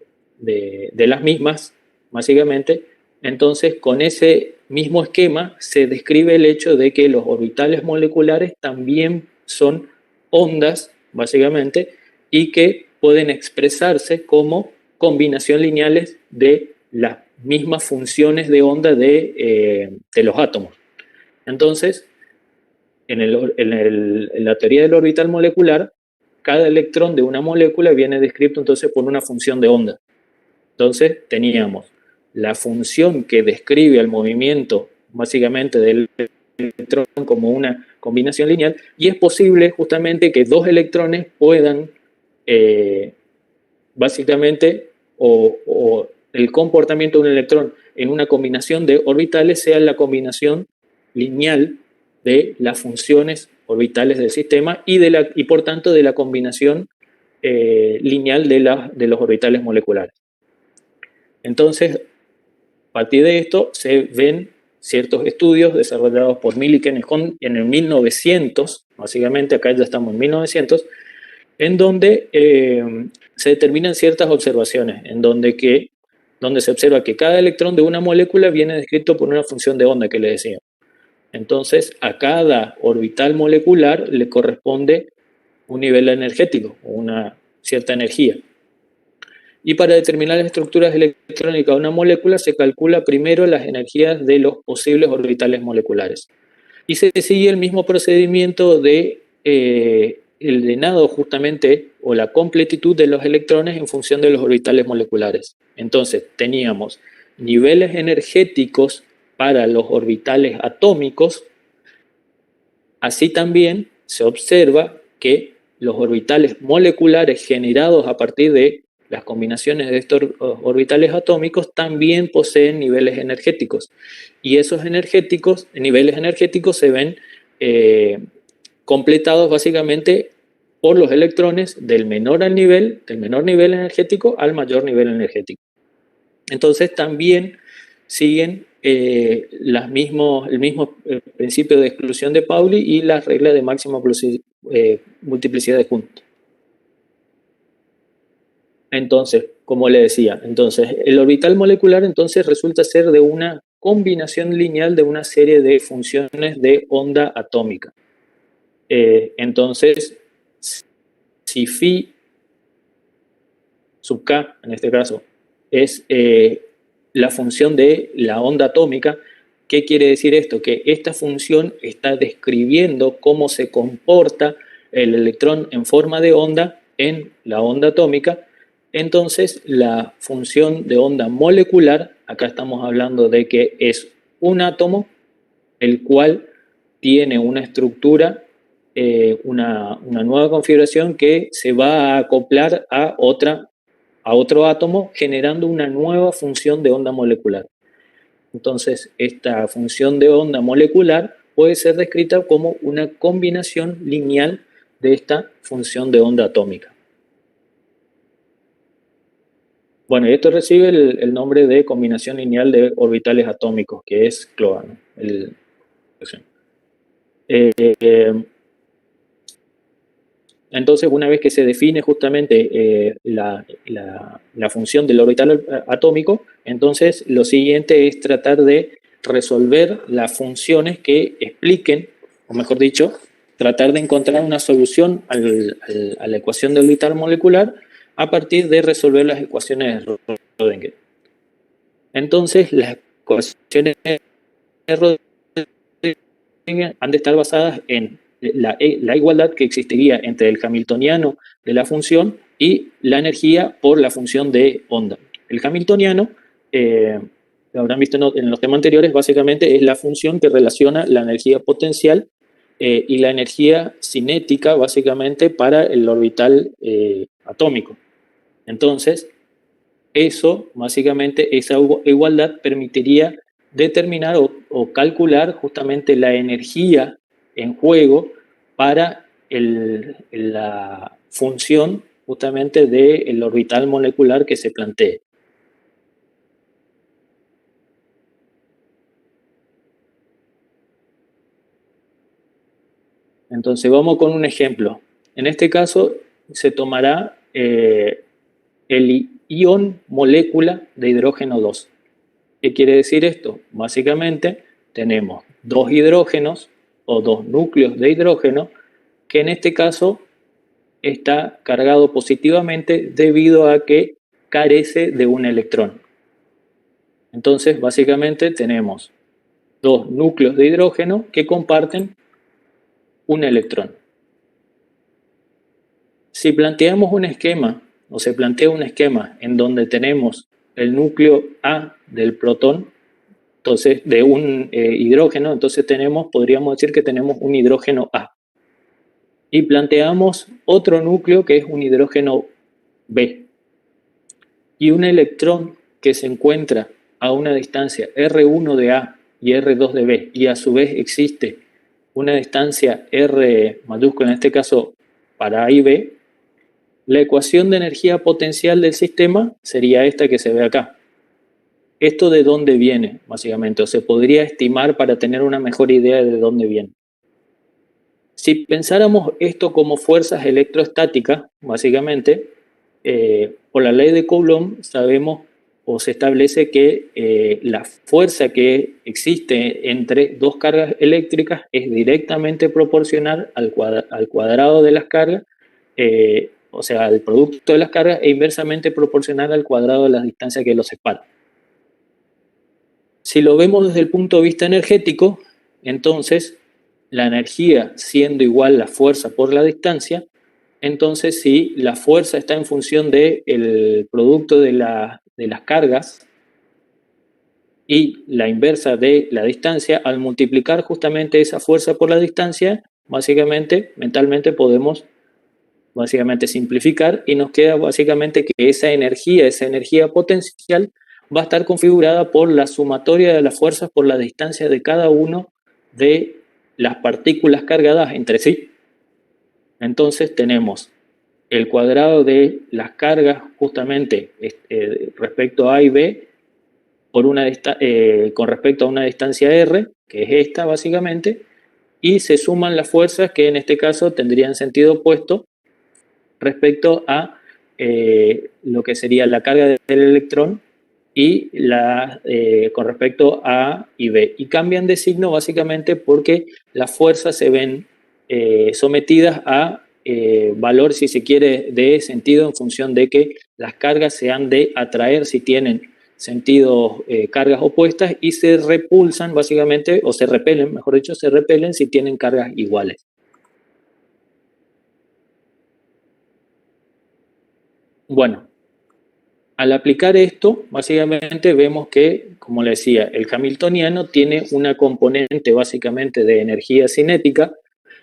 las mismas, básicamente. Entonces, con ese mismo esquema se describe el hecho de que los orbitales moleculares también son ondas, básicamente, y que pueden expresarse como combinación lineales de las mismas funciones de onda de los átomos. Entonces, en la teoría del orbital molecular, cada electrón de una molécula viene descrito entonces por una función de onda. Entonces teníamos la función que describe el movimiento básicamente del electrón como una combinación lineal, y es posible justamente que dos electrones puedan básicamente, o el comportamiento de un electrón en una combinación de orbitales sea la combinación lineal de las funciones orbitales del sistema y por tanto de la combinación lineal de los orbitales moleculares. Entonces, a partir de esto se ven ciertos estudios desarrollados por Millikan en el 1900, básicamente acá ya estamos en 1900, en donde se determinan ciertas observaciones, en donde se observa que cada electrón de una molécula viene descrito por una función de onda que le decía. Entonces, a cada orbital molecular le corresponde un nivel energético, una cierta energía. Y para determinar las estructuras electrónicas de una molécula se calcula primero las energías de los posibles orbitales moleculares. Y se sigue el mismo procedimiento de el llenado justamente, o la completitud de los electrones en función de los orbitales moleculares. Entonces teníamos niveles energéticos para los orbitales atómicos. Así también se observa que los orbitales moleculares generados a partir de las combinaciones de estos orbitales atómicos también poseen niveles energéticos. Y esos niveles energéticos se ven completados básicamente por los electrones del menor nivel energético al mayor nivel energético. Entonces también siguen el mismo principio de exclusión de Pauli y las reglas de máxima multiplicidad de puntos. Entonces, como le decía, el orbital molecular entonces resulta ser de una combinación lineal de una serie de funciones de onda atómica. Entonces, si phi sub k, en este caso, es la función de la onda atómica, ¿qué quiere decir esto? Que esta función está describiendo cómo se comporta el electrón en forma de onda en la onda atómica. Entonces, la función de onda molecular, acá estamos hablando de que es un átomo, el cual tiene una estructura, una nueva configuración que se va a acoplar a otro átomo, generando una nueva función de onda molecular. Entonces, esta función de onda molecular puede ser descrita como una combinación lineal de esta función de onda atómica. Bueno, y esto recibe el nombre de combinación lineal de orbitales atómicos, que es CLOA, ¿no? Entonces, una vez que se define justamente la función del orbital atómico, entonces lo siguiente es tratar de resolver las funciones que expliquen, o mejor dicho, tratar de encontrar una solución a la ecuación del orbital molecular a partir de resolver las ecuaciones de Rödingen. Entonces, las ecuaciones de Rödingen han de estar basadas en la igualdad que existiría entre el hamiltoniano de la función y la energía por la función de onda. El hamiltoniano, lo habrán visto en los temas anteriores, básicamente es la función que relaciona la energía potencial y la energía cinética, básicamente, para el orbital atómico. Entonces, eso, básicamente, esa igualdad permitiría determinar o calcular justamente la energía en juego para la función justamente del orbital molecular que se plantee. Entonces vamos con un ejemplo. En este caso se tomará el ion molécula de hidrógeno 2. ¿Qué quiere decir esto? Básicamente tenemos dos hidrógenos o dos núcleos de hidrógeno que en este caso está cargado positivamente debido a que carece de un electrón. Entonces básicamente tenemos dos núcleos de hidrógeno que comparten un electrón. Si planteamos un esquema, o se plantea un esquema en donde tenemos el núcleo A del protón, entonces de un hidrógeno, entonces podríamos decir que tenemos un hidrógeno A. Y planteamos otro núcleo que es un hidrógeno B. Y un electrón que se encuentra a una distancia R1 de A y R2 de B, y a su vez existe una distancia R mayúscula, en este caso para A y B, la ecuación de energía potencial del sistema sería esta que se ve acá. ¿Esto de dónde viene, básicamente? O se podría estimar para tener una mejor idea de dónde viene. Si pensáramos esto como fuerzas electrostáticas, básicamente, por la ley de Coulomb sabemos o se establece que la fuerza que existe entre dos cargas eléctricas es directamente proporcional al cuadrado de las cargas, o sea, al producto de las cargas, e inversamente proporcional al cuadrado de la distancia que los separa. Si lo vemos desde el punto de vista energético, entonces la energía siendo igual la fuerza por la distancia, entonces si la fuerza está en función del producto de las cargas y la inversa de la distancia, al multiplicar justamente esa fuerza por la distancia, básicamente, mentalmente podemos básicamente simplificar y nos queda básicamente que esa energía potencial va a estar configurada por la sumatoria de las fuerzas por la distancia de cada uno de las partículas cargadas entre sí. Entonces tenemos el cuadrado de las cargas justamente respecto a A y B con respecto a una distancia R, que es esta básicamente, y se suman las fuerzas que en este caso tendrían sentido opuesto respecto a lo que sería la carga del electrón y con respecto a A y B. Y cambian de signo básicamente porque las fuerzas se ven sometidas a valor, si se quiere, de sentido en función de que las cargas se han de atraer si tienen sentidos, cargas opuestas, y se repulsan básicamente, o se repelen, mejor dicho, se repelen si tienen cargas iguales. Bueno, al aplicar esto, básicamente vemos que, como le decía, el hamiltoniano tiene una componente básicamente de energía cinética,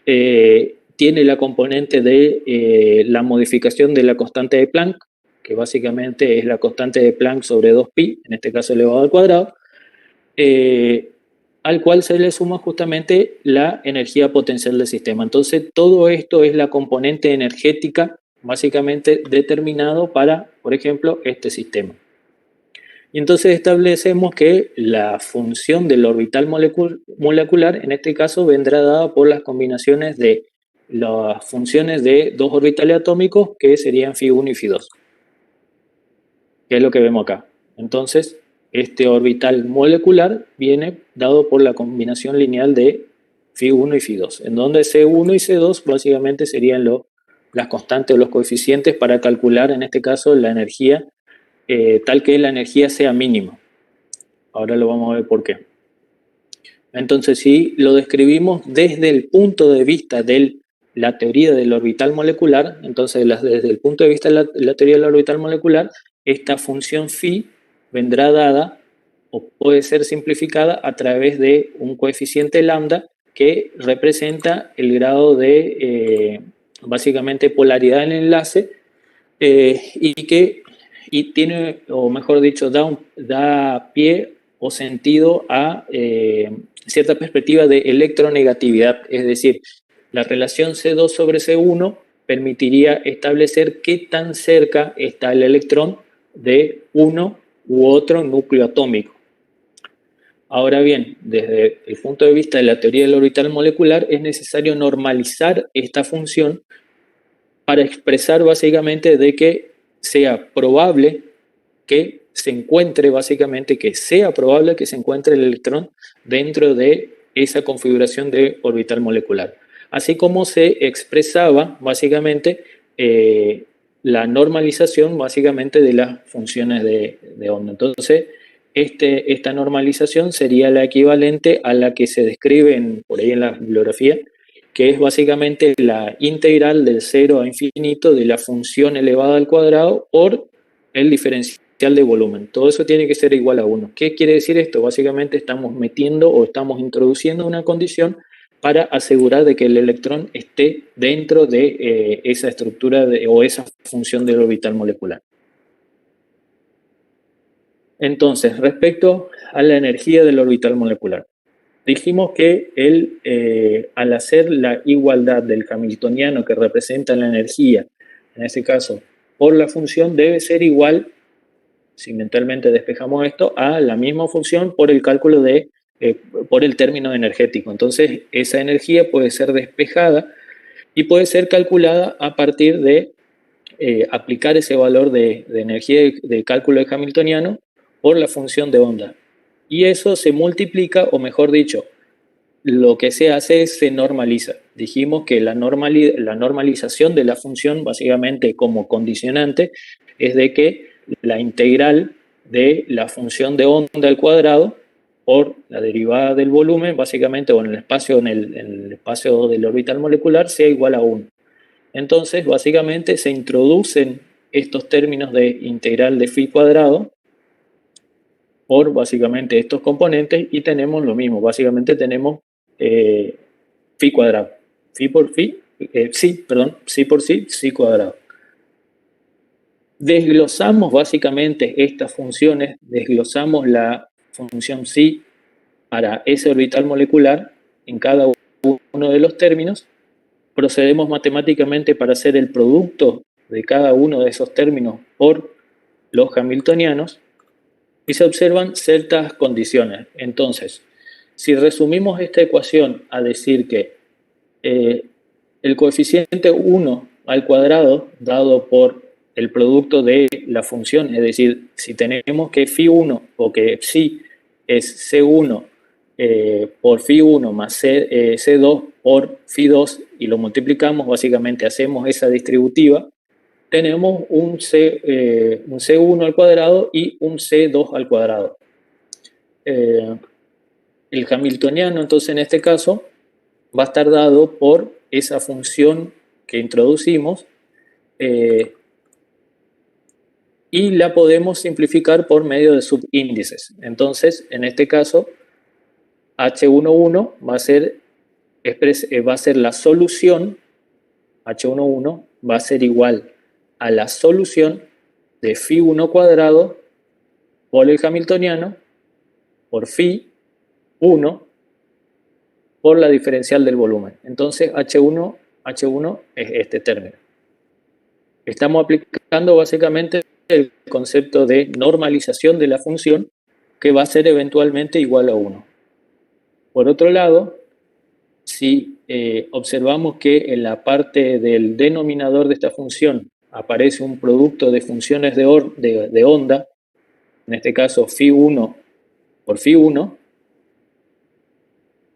tiene la componente de la modificación de la constante de Planck, que básicamente es la constante de Planck sobre 2pi, en este caso elevado al cuadrado, al cual se le suma justamente la energía potencial del sistema. Entonces, todo esto es la componente energética básicamente determinado para, por ejemplo, este sistema. Y entonces establecemos que la función del orbital molecular, en este caso, vendrá dada por las combinaciones de las funciones de dos orbitales atómicos que serían Φ1 y Φ2, que es lo que vemos acá. Entonces, este orbital molecular viene dado por la combinación lineal de Φ1 y Φ2, en donde C1 y C2 básicamente serían las constantes o los coeficientes para calcular, en este caso, la energía, tal que la energía sea mínima. Ahora lo vamos a ver por qué. Entonces, si lo describimos desde el punto de vista de la teoría del orbital molecular, entonces desde el punto de vista de la teoría del orbital molecular, esta función phi vendrá dada o puede ser simplificada a través de un coeficiente lambda que representa el grado de básicamente polaridad del enlace y tiene, o mejor dicho, da pie o sentido a cierta perspectiva de electronegatividad, es decir, la relación C2 sobre C1 permitiría establecer qué tan cerca está el electrón de uno u otro núcleo atómico. Ahora bien, desde el punto de vista de la teoría del orbital molecular, es necesario normalizar esta función para expresar básicamente de que sea probable que se encuentre, básicamente, que sea probable que se encuentre el electrón dentro de esa configuración de orbital molecular. Así como se expresaba, básicamente, la normalización, básicamente, de las funciones de onda. Entonces, esta normalización sería la equivalente a la que se describe por ahí en la bibliografía, que es básicamente la integral del 0 a infinito de la función elevada al cuadrado por el diferencial de volumen. Todo eso tiene que ser igual a 1. ¿Qué quiere decir esto? Básicamente estamos metiendo o estamos introduciendo una condición para asegurar de que el electrón esté dentro de esa estructura o esa función del orbital molecular. Entonces, respecto a la energía del orbital molecular, dijimos que al hacer la igualdad del hamiltoniano que representa la energía, en este caso por la función, debe ser igual, si mentalmente despejamos esto, a la misma función por el cálculo por el término energético. Entonces, esa energía puede ser despejada y puede ser calculada a partir de aplicar ese valor de energía de cálculo de hamiltoniano por la función de onda. Y eso se multiplica, o mejor dicho, lo que se hace es se normaliza. Dijimos que la normalización de la función, básicamente como condicionante, es de que la integral de la función de onda al cuadrado por la derivada del volumen, básicamente, o en el espacio del orbital molecular, sea igual a 1. Entonces, básicamente, se introducen estos términos de integral de phi cuadrado por, básicamente, estos componentes y tenemos lo mismo. Básicamente tenemos phi cuadrado. Phi por phi, psi por psi cuadrado. Desglosamos básicamente estas funciones, desglosamos la función psi para ese orbital molecular en cada uno de los términos, procedemos matemáticamente para hacer el producto de cada uno de esos términos por los hamiltonianos y se observan ciertas condiciones. Entonces, si resumimos esta ecuación a decir que el coeficiente 1 al cuadrado dado por el producto de la función, es decir, si tenemos que phi1 o que psi es c1 por phi1 más c2 por phi2 y lo multiplicamos, básicamente hacemos esa distributiva, tenemos un C1 al cuadrado y un C2 al cuadrado. El hamiltoniano, entonces, en este caso, va a estar dado por esa función que introducimos y la podemos simplificar por medio de subíndices. Entonces, en este caso, H11 va a ser la solución, H11 va a ser igual a la solución de phi1 cuadrado por el hamiltoniano por phi1 por la diferencial del volumen. Entonces H1 es este término. Estamos aplicando básicamente el concepto de normalización de la función que va a ser eventualmente igual a 1. Por otro lado, si observamos que en la parte del denominador de esta función aparece un producto de funciones de onda, en este caso phi1 por phi1,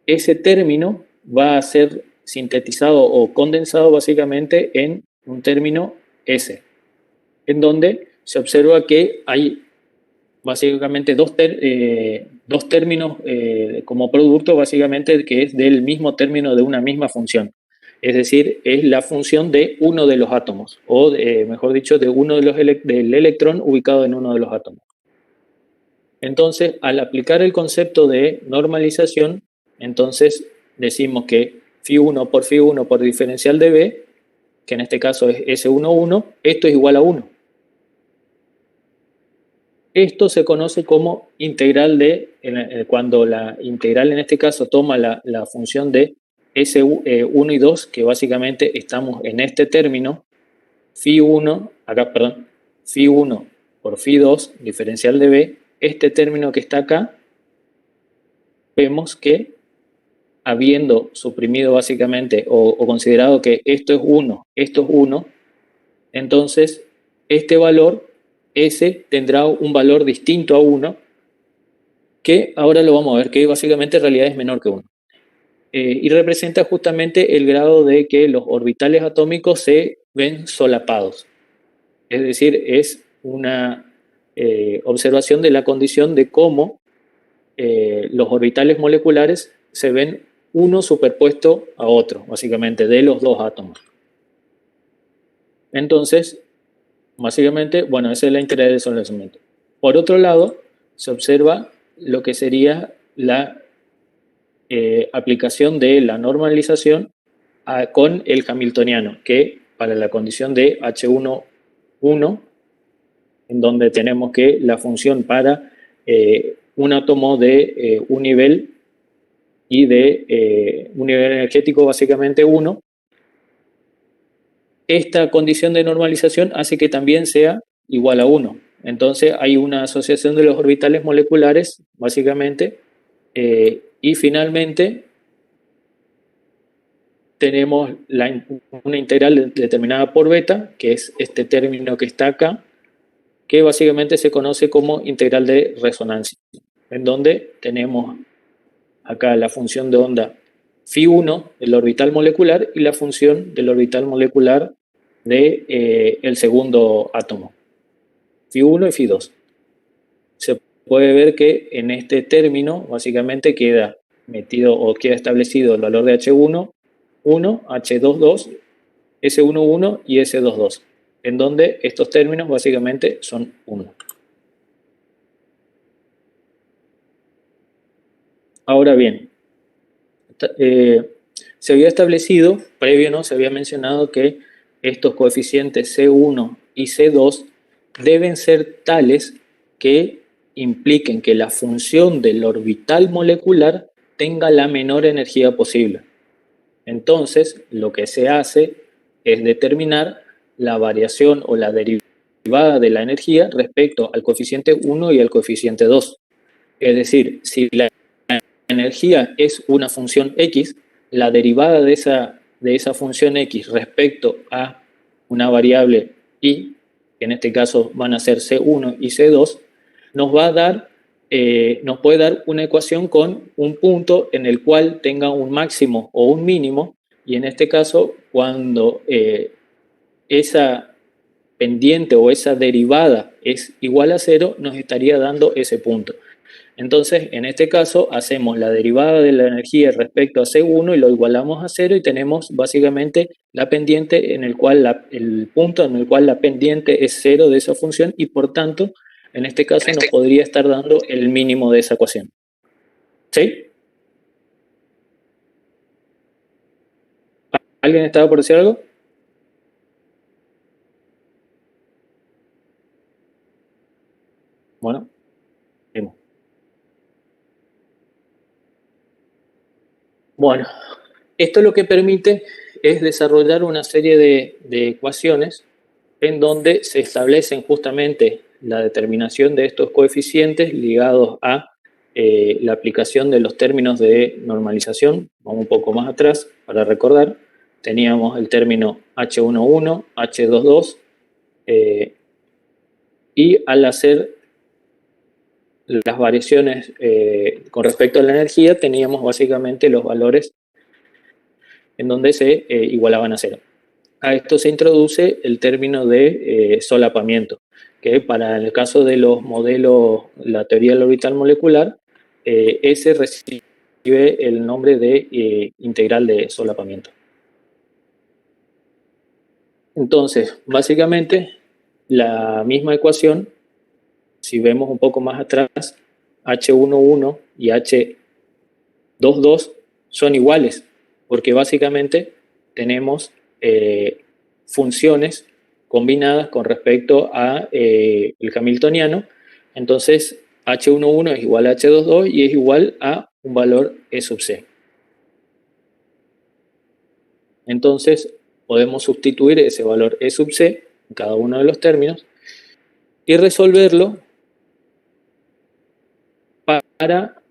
ese término va a ser sintetizado o condensado básicamente en un término S, en donde se observa que hay básicamente dos términos como producto, básicamente, que es del mismo término de una misma función. Es decir, es la función de uno de los átomos, o mejor dicho, de uno de del electrón ubicado en uno de los átomos. Entonces, al aplicar el concepto de normalización, entonces decimos que phi1 por diferencial de B, que en este caso es S11, esto es igual a 1. Esto se conoce como integral cuando la integral en este caso toma la función de S1 y 2, que básicamente estamos en este término, phi1 por phi2, diferencial de B, este término que está acá, vemos que habiendo suprimido básicamente o considerado que esto es 1, esto es 1, entonces este valor, S, tendrá un valor distinto a 1, que ahora lo vamos a ver, que básicamente en realidad es menor que 1. Y representa justamente el grado de que los orbitales atómicos se ven solapados. Es decir, es una observación de la condición de cómo los orbitales moleculares se ven uno superpuesto a otro, básicamente, de los dos átomos. Entonces, básicamente, bueno, esa es la integral del solapamiento. Por otro lado, se observa lo que sería la aplicación de la normalización con el hamiltoniano, que para la condición de H1,1, en donde tenemos que la función para un átomo de un nivel y de un nivel energético básicamente 1, esta condición de normalización hace que también sea igual a 1. Entonces hay una asociación de los orbitales moleculares, básicamente, y finalmente tenemos una integral determinada por beta, que es este término que está acá, que básicamente se conoce como integral de resonancia, en donde tenemos acá la función de onda phi1 del orbital molecular y la función del orbital molecular de el segundo átomo, phi1 y phi2. Se puede ver que en este término básicamente queda metido o queda establecido el valor de H1, 1, H2, 2, S1, 1 y S2, 2, en donde estos términos básicamente son 1. Ahora bien, se había establecido, previo, ¿no? Se había mencionado que estos coeficientes C1 y C2 deben ser tales que impliquen que la función del orbital molecular tenga la menor energía posible. Entonces, lo que se hace es determinar la variación o la derivada de la energía respecto al coeficiente 1 y al coeficiente 2. Es decir, si la energía es una función X, la derivada de esa función X respecto a una variable Y, que en este caso van a ser C1 y C2, nos va a dar, nos puede dar una ecuación con un punto en el cual tenga un máximo o un mínimo, y en este caso, cuando esa pendiente o esa derivada es igual a 0, nos estaría dando ese punto. Entonces, en este caso, hacemos la derivada de la energía respecto a C1 y lo igualamos a 0 y tenemos básicamente la pendiente en el cual el punto en el cual la pendiente es 0 de esa función y por tanto, en este caso nos podría estar dando el mínimo de esa ecuación. ¿Sí? ¿Alguien estaba por decir algo? Bueno, vemos. Bueno, esto lo que permite es desarrollar una serie de ecuaciones en donde se establecen justamente la determinación de estos coeficientes ligados a la aplicación de los términos de normalización. Vamos un poco más atrás para recordar. Teníamos el término H11, H22, y al hacer las variaciones con respecto a la energía, teníamos básicamente los valores en donde se igualaban a 0. A esto se introduce el término de solapamiento, que para el caso de los modelos, la teoría del orbital molecular, ese recibe el nombre de integral de solapamiento. Entonces, básicamente, la misma ecuación, si vemos un poco más atrás, H11 y H22 son iguales, porque básicamente tenemos funciones combinadas con respecto a el hamiltoniano. Entonces, H11 es igual a H22 y es igual a un valor E sub C. Entonces, podemos sustituir ese valor E sub C en cada uno de los términos y resolverlo para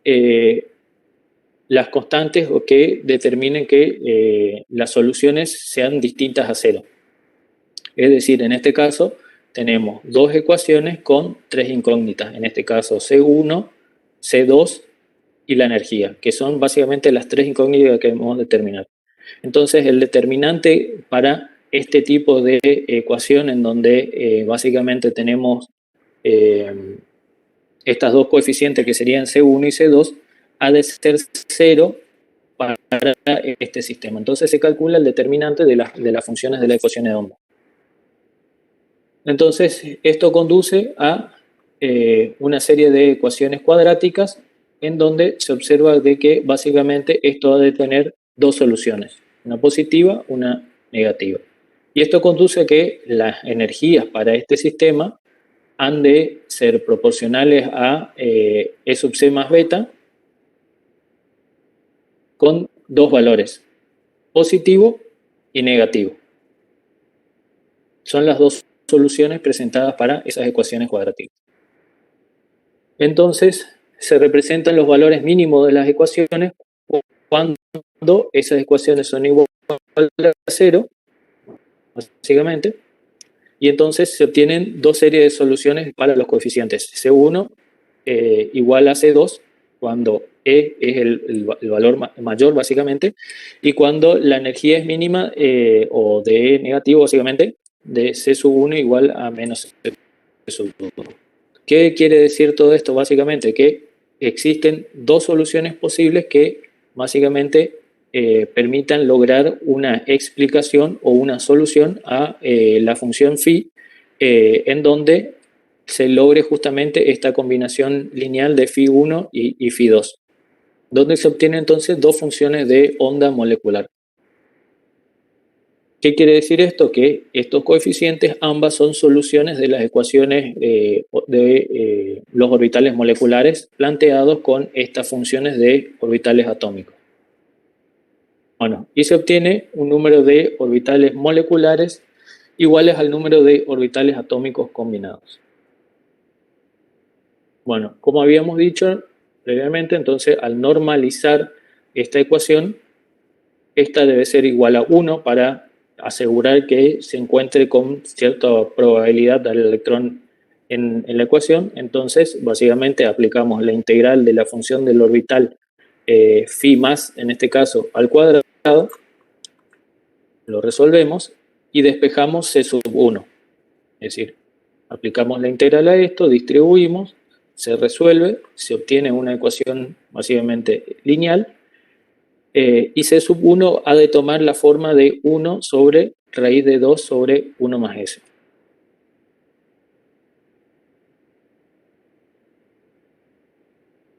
las constantes o que determinen que las soluciones sean distintas a cero. Es decir, en este caso tenemos dos ecuaciones con tres incógnitas, en este caso C1, C2 y la energía, que son básicamente las tres incógnitas que debemos determinar. Entonces, el determinante para este tipo de ecuación en donde básicamente tenemos estas dos coeficientes que serían C1 y C2, ha de ser 0 para este sistema. Entonces se calcula el determinante de las funciones de la ecuación de onda. Entonces, esto conduce a una serie de ecuaciones cuadráticas en donde se observa de que básicamente esto ha de tener dos soluciones, una positiva, una negativa. Y esto conduce a que las energías para este sistema han de ser proporcionales a E sub c más beta con dos valores, positivo y negativo. Son las dos soluciones presentadas para esas ecuaciones cuadráticas. Entonces, se representan los valores mínimos de las ecuaciones cuando esas ecuaciones son iguales a cero, básicamente, y entonces se obtienen dos series de soluciones para los coeficientes. C1 igual a C2, cuando E es el valor mayor, básicamente, y cuando la energía es mínima o de E negativo, básicamente, de C sub 1 igual a menos C sub 1. ¿Qué quiere decir todo esto? Básicamente que existen dos soluciones posibles que básicamente permitan lograr una explicación o una solución a la función phi, en donde se logre justamente esta combinación lineal de phi 1 y phi 2, donde se obtienen entonces dos funciones de onda molecular. ¿Qué quiere decir esto? Que estos coeficientes ambas son soluciones de las ecuaciones de los orbitales moleculares planteados con estas funciones de orbitales atómicos. Bueno, y se obtiene un número de orbitales moleculares iguales al número de orbitales atómicos combinados. Bueno, como habíamos dicho previamente, entonces al normalizar esta ecuación, esta debe ser igual a 1 para asegurar que se encuentre con cierta probabilidad del electrón en la ecuación. Entonces, básicamente aplicamos la integral de la función del orbital phi más, en este caso, al cuadrado, lo resolvemos y despejamos C sub 1. Es decir, aplicamos la integral a esto, distribuimos, se resuelve, se obtiene una ecuación básicamente lineal, y C sub 1 ha de tomar la forma de 1 sobre raíz de 2 sobre 1 más S.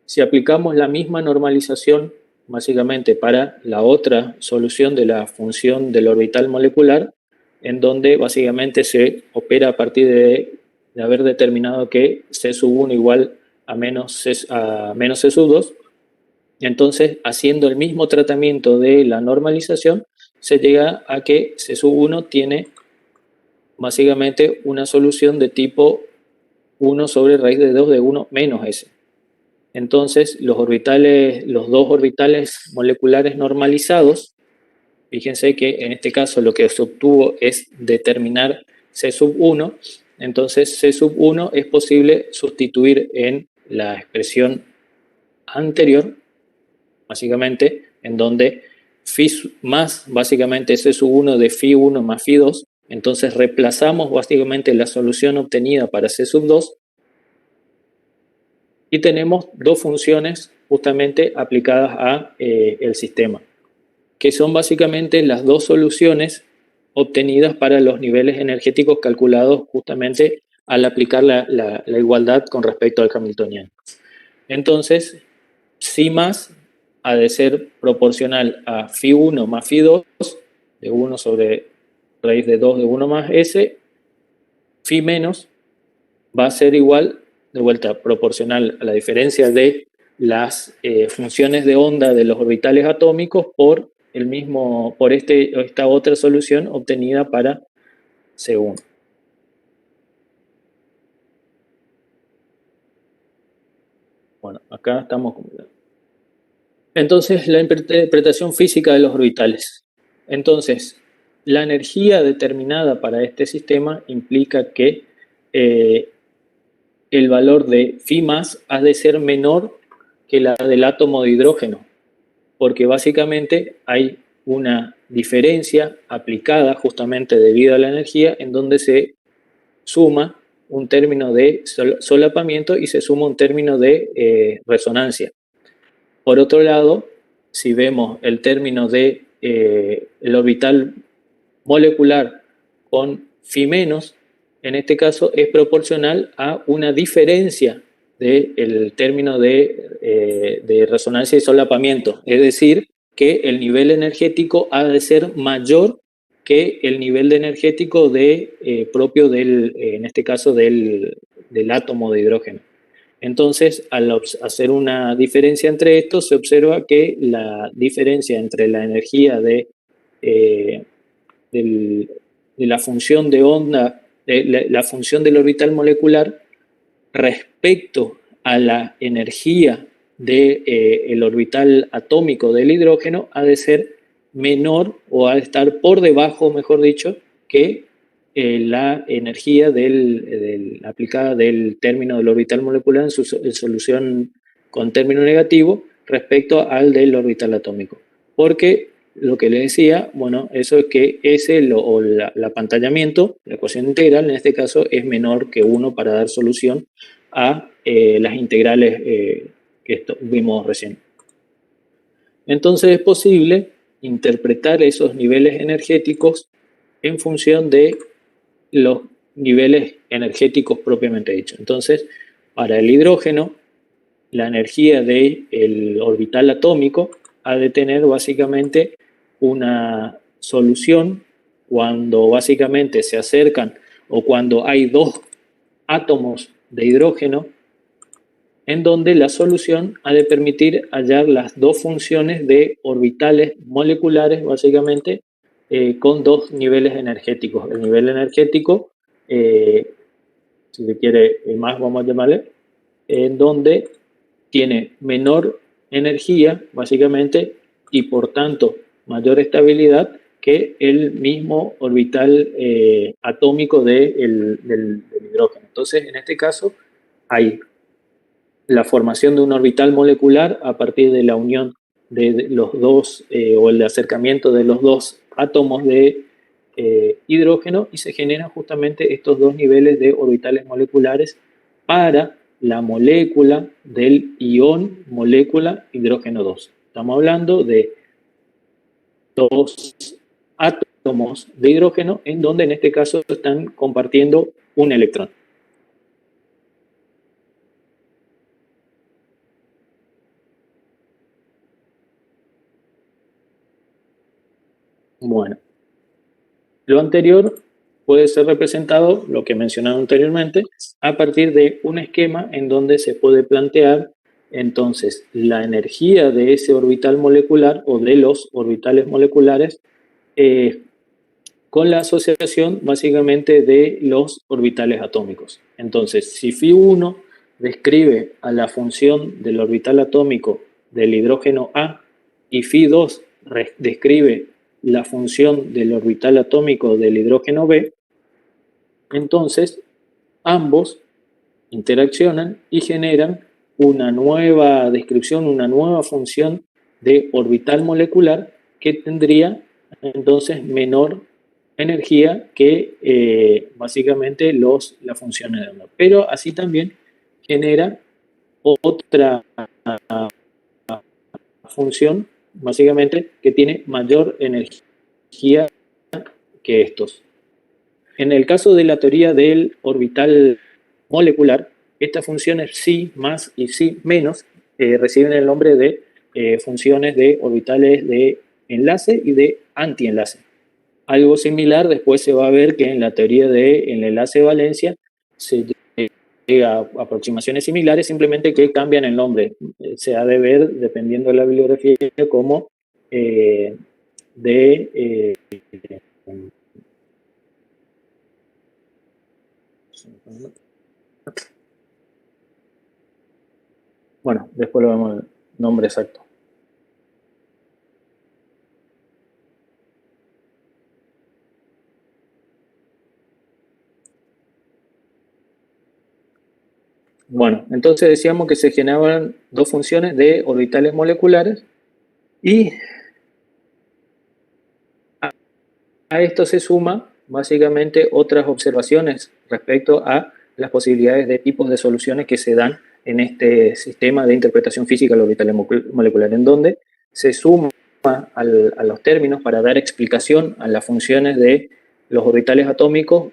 Si aplicamos la misma normalización, básicamente para la otra solución de la función del orbital molecular, en donde básicamente se opera a partir de haber determinado que C sub 1 igual a menos C sub 2, entonces, haciendo el mismo tratamiento de la normalización, se llega a que C sub 1 tiene básicamente una solución de tipo 1 sobre raíz de 2 de 1 menos S. Entonces, los dos orbitales moleculares normalizados, fíjense que en este caso lo que se obtuvo es determinar C sub 1, entonces C sub 1 es posible sustituir en la expresión anterior, básicamente, en donde phi más, básicamente C sub 1 de phi 1 más phi 2, entonces reemplazamos básicamente la solución obtenida para C sub 2 y tenemos dos funciones justamente aplicadas a el sistema, que son básicamente las dos soluciones obtenidas para los niveles energéticos calculados justamente al aplicar la igualdad con respecto al hamiltoniano. Entonces, psi más ha de ser proporcional a phi 1 más phi 2 de 1 sobre raíz de 2 de 1 más s. Phi menos va a ser igual, de vuelta, proporcional a la diferencia de las funciones de onda de los orbitales atómicos por esta otra solución obtenida para C1. Bueno, acá estamos. Entonces, la interpretación física de los orbitales. Entonces, la energía determinada para este sistema implica que el valor de phi más ha de ser menor que la del átomo de hidrógeno, porque básicamente hay una diferencia aplicada justamente debido a la energía en donde se suma un término de solapamiento y se suma un término de resonancia. Por otro lado, si vemos el término de el orbital molecular con phi menos, en este caso es proporcional a una diferencia del término de resonancia y solapamiento, es decir, que el nivel energético ha de ser mayor que el nivel de energético propio del, en este caso, del átomo de hidrógeno. Entonces, al hacer una diferencia entre estos, se observa que la diferencia entre la energía de la función de onda, la función del orbital molecular respecto a la energía del orbital atómico del hidrógeno ha de ser menor o ha de estar por debajo, mejor dicho, que la energía aplicada del término del orbital molecular en su solución con término negativo respecto al del orbital atómico. Porque lo que le decía, bueno, eso es que el apantallamiento, la ecuación integral en este caso, es menor que 1 para dar solución a las integrales que vimos recién. Entonces es posible interpretar esos niveles energéticos en función de los niveles energéticos propiamente dichos. Entonces, para el hidrógeno, la energía del orbital atómico ha de tener básicamente una solución cuando básicamente se acercan o cuando hay dos átomos de hidrógeno, en donde la solución ha de permitir hallar las dos funciones de orbitales moleculares, básicamente, con dos niveles energéticos. El nivel energético, si se quiere, el más vamos a llamarle, en donde tiene menor energía, básicamente, y por tanto mayor estabilidad que el mismo orbital atómico del hidrógeno. Entonces, en este caso, hay la formación de un orbital molecular a partir de la unión de los dos o el acercamiento de los dos átomos de hidrógeno y se generan justamente estos dos niveles de orbitales moleculares para la molécula del ion molécula hidrógeno 2. Estamos hablando de dos átomos de hidrógeno en donde en este caso están compartiendo un electrón. Bueno, lo anterior puede ser representado, lo que mencionaba anteriormente, a partir de un esquema en donde se puede plantear entonces la energía de ese orbital molecular o de los orbitales moleculares con la asociación básicamente de los orbitales atómicos. Entonces, si Φ1 describe a la función del orbital atómico del hidrógeno A y Φ2 describe la función del orbital atómico del hidrógeno B, entonces ambos interaccionan y generan una nueva descripción, una nueva función de orbital molecular que tendría entonces menor energía que básicamente las funciones de onda. Pero así también genera otra función, básicamente, que tiene mayor energía que estos. En el caso de la teoría del orbital molecular, estas funciones psi más y psi menos reciben el nombre de funciones de orbitales de enlace y de antienlace. Algo similar después se va a ver que en la teoría del enlace de valencia se llega a aproximaciones similares, simplemente que cambian el nombre. Se ha de ver, dependiendo de la bibliografía, como bueno, después lo vemos el nombre exacto. Bueno, entonces decíamos que se generaban dos funciones de orbitales moleculares y a esto se suma básicamente otras observaciones respecto a las posibilidades de tipos de soluciones que se dan en este sistema de interpretación física de los orbitales moleculares, en donde se suma a los términos para dar explicación a las funciones de los orbitales atómicos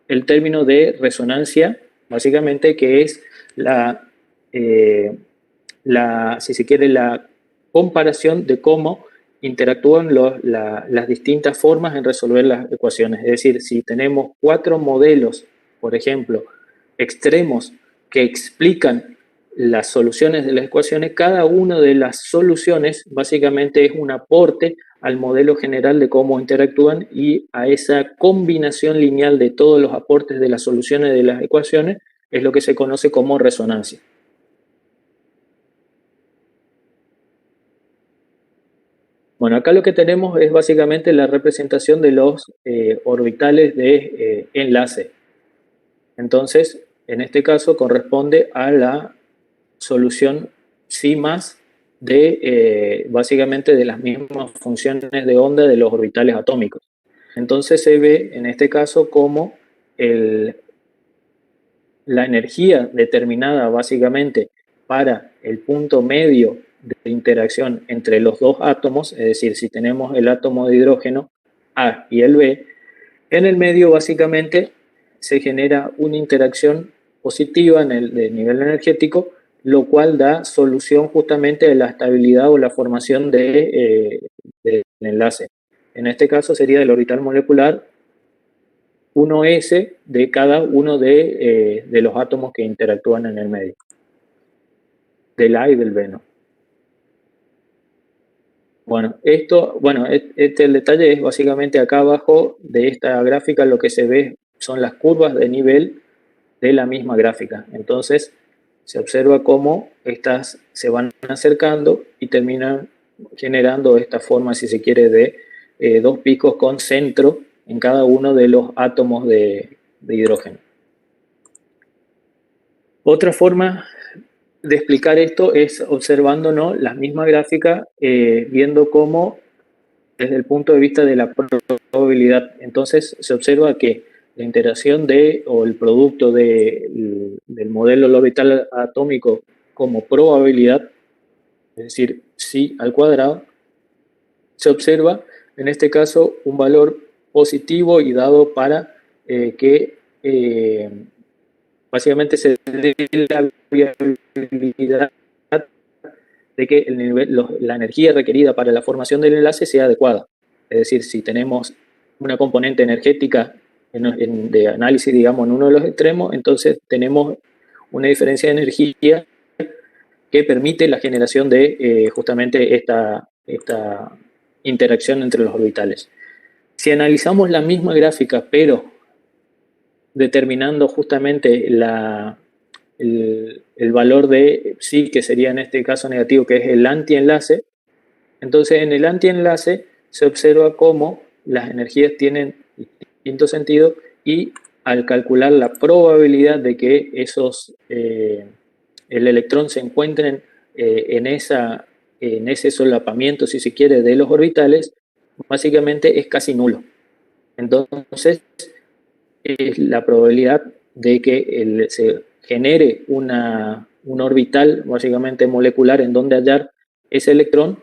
el término de resonancia, básicamente, que es si se quiere, la comparación de cómo interactúan las distintas formas en resolver las ecuaciones. Es decir, si tenemos 4 modelos, por ejemplo, extremos que explican las soluciones de las ecuaciones, cada una de las soluciones básicamente es un aporte al modelo general de cómo interactúan, y a esa combinación lineal de todos los aportes de las soluciones de las ecuaciones es lo que se conoce como resonancia. Bueno, acá lo que tenemos es básicamente la representación de los orbitales de enlace. Entonces, en este caso corresponde a la solución psi más de básicamente de las mismas funciones de onda de los orbitales atómicos. Entonces se ve en este caso como la energía determinada básicamente para el punto medio de interacción entre los dos átomos, es decir, si tenemos el átomo de hidrógeno A y el B, en el medio básicamente se genera una interacción positiva en el nivel energético, lo cual da solución justamente a la estabilidad o la formación del enlace. En este caso sería el orbital molecular 1s de cada uno de los átomos que interactúan en el medio, del A y del B, ¿no? Bueno, el detalle es básicamente acá abajo de esta gráfica lo que se ve son las curvas de nivel de la misma gráfica. Entonces se observa cómo estas se van acercando y terminan generando esta forma, si se quiere, de dos picos con centro en cada uno de los átomos de hidrógeno. Otra forma de explicar esto es observando, ¿no?, las mismas gráficas, viendo cómo desde el punto de vista de la probabilidad. Entonces se observa que la interacción o el producto del modelo orbital atómico como probabilidad, es decir, psi al cuadrado, se observa en este caso un valor positivo y dado para que básicamente se dé la viabilidad de que la energía requerida para la formación del enlace sea adecuada. Es decir, si tenemos una componente energética de análisis, digamos, en uno de los extremos, entonces tenemos una diferencia de energía que permite la generación de justamente esta interacción entre los orbitales. Si analizamos la misma gráfica, pero determinando justamente el valor de psi, que sería en este caso negativo, que es el antienlace, entonces en el antienlace se observa cómo las energías tienen distinto sentido, y al calcular la probabilidad de que el electrón se encuentren en ese solapamiento, si se quiere, de los orbitales, básicamente es casi nulo. Entonces, es la probabilidad de que se genere un orbital básicamente molecular en donde hallar ese electrón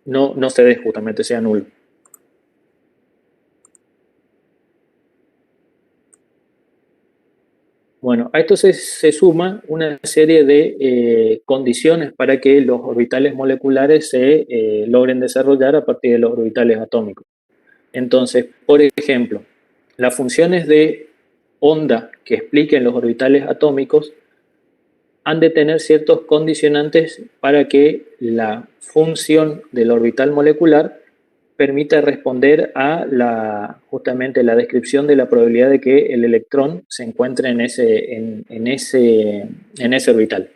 no se dé, justamente sea nulo. Bueno, a esto se suma una serie de condiciones para que los orbitales moleculares se logren desarrollar a partir de los orbitales atómicos. Entonces, por ejemplo, las funciones de onda que expliquen los orbitales atómicos han de tener ciertos condicionantes para que la función del orbital molecular permita responder a justamente la descripción de la probabilidad de que el electrón se encuentre en ese orbital.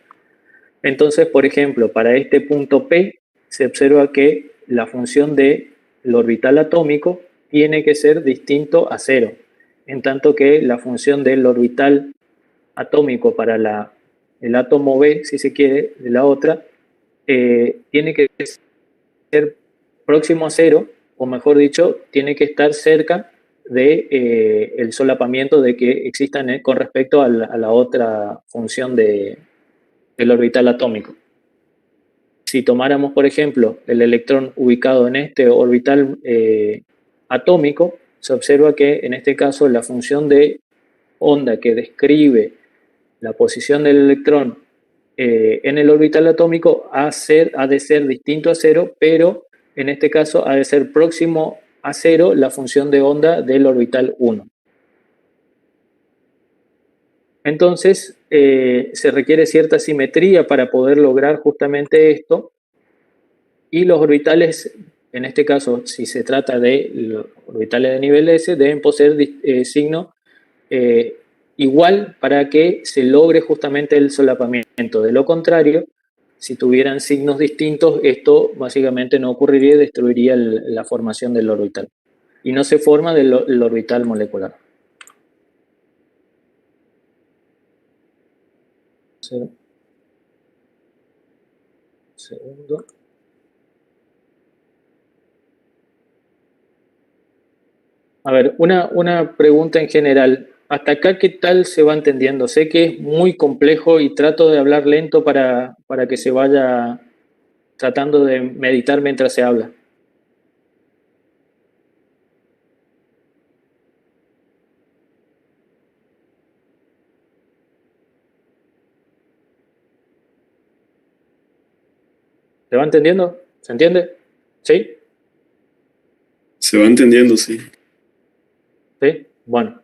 Entonces, por ejemplo, para este punto P se observa que la función del orbital atómico tiene que ser distinto a 0, en tanto que la función del orbital atómico para el átomo B, si se quiere, de la otra, tiene que ser próximo a cero, o mejor dicho, tiene que estar cerca de el solapamiento de que existan con respecto a la otra función del orbital atómico. Si tomáramos, por ejemplo, el electrón ubicado en este orbital atómico, se observa que en este caso la función de onda que describe la posición del electrón en el orbital atómico ha de ser distinto a cero, pero en este caso ha de ser próximo a cero la función de onda del orbital 1. Entonces, se requiere cierta simetría para poder lograr justamente esto, y los orbitales, en este caso, si se trata de los orbitales de nivel S, deben poseer signo igual para que se logre justamente el solapamiento. De lo contrario, si tuvieran signos distintos, esto básicamente no ocurriría y destruiría la formación del orbital. Y no se forma el orbital molecular. Segundo. A ver, una pregunta en general. ¿Hasta acá qué tal se va entendiendo? Sé que es muy complejo y trato de hablar lento para que se vaya tratando de meditar mientras se habla. ¿Se va entendiendo? ¿Se entiende? ¿Sí? Se va entendiendo, sí. ¿Sí? Bueno.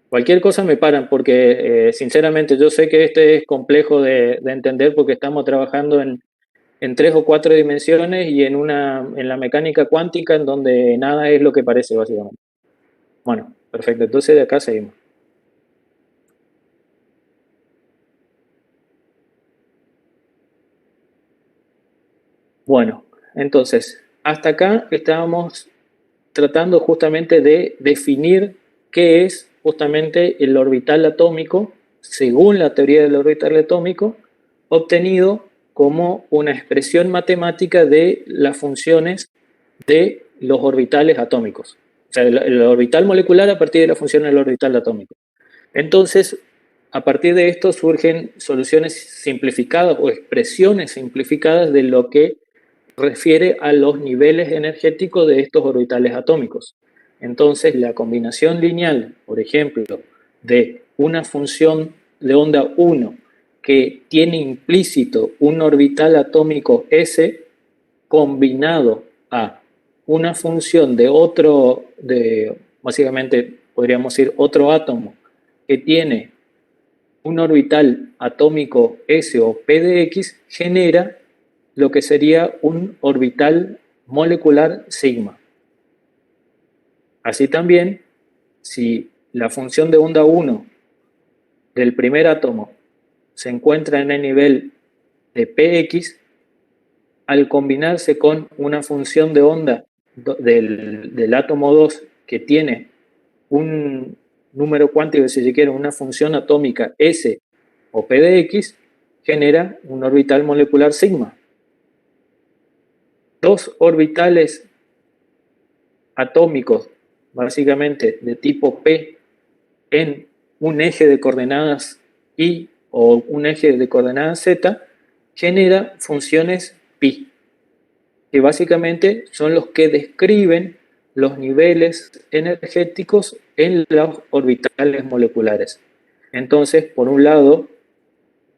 Cualquier cosa me paran porque sinceramente yo sé que este es complejo de entender porque estamos trabajando en 3 o 4 dimensiones y en la mecánica cuántica en donde nada es lo que parece básicamente. Bueno, perfecto, entonces de acá seguimos. Bueno, entonces, hasta acá estábamos tratando justamente de definir qué es justamente el orbital atómico, según la teoría del orbital atómico, obtenido como una expresión matemática de las funciones de los orbitales atómicos. O sea, el orbital molecular a partir de la función del orbital atómico. Entonces, a partir de esto surgen soluciones simplificadas o expresiones simplificadas de lo que refiere a los niveles energéticos de estos orbitales atómicos. Entonces, la combinación lineal, por ejemplo, de una función de onda 1 que tiene implícito un orbital atómico S combinado a una función de básicamente podríamos decir otro átomo que tiene un orbital atómico S o P de X, genera lo que sería un orbital molecular sigma. Así también, si la función de onda 1 del primer átomo se encuentra en el nivel de Px, al combinarse con una función de onda del átomo 2 que tiene un número cuántico, si se quiere, una función atómica S o P de X, genera un orbital molecular sigma. Dos orbitales atómicos, básicamente de tipo P, en un eje de coordenadas Y o un eje de coordenadas Z, genera funciones pi, que básicamente son los que describen los niveles energéticos en los orbitales moleculares. Entonces, por un lado,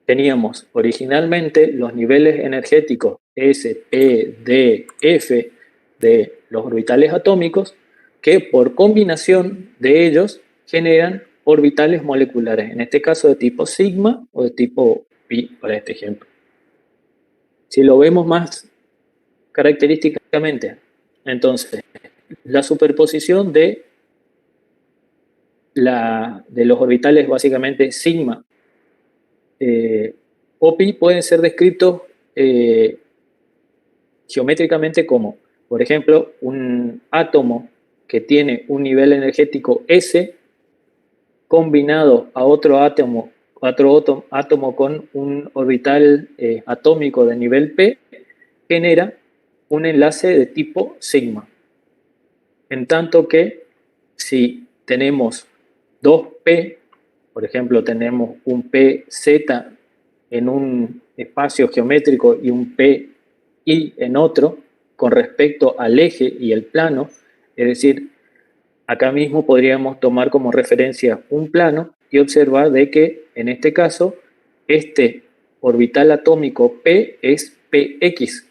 teníamos originalmente los niveles energéticos S, P, D, F de los orbitales atómicos, que por combinación de ellos generan orbitales moleculares, en este caso de tipo sigma o de tipo pi, para este ejemplo. Si lo vemos más característicamente, entonces, la superposición de los orbitales básicamente sigma o pi pueden ser descritos geométricamente como, por ejemplo, un átomo que tiene un nivel energético S combinado a otro átomo otro átomo con un orbital atómico de nivel P genera un enlace de tipo sigma. En tanto que si tenemos 2P, por ejemplo, tenemos un PZ en un espacio geométrico y un PI en otro, con respecto al eje y el plano, es decir, acá mismo podríamos tomar como referencia un plano y observar de que en este caso este orbital atómico P es PX.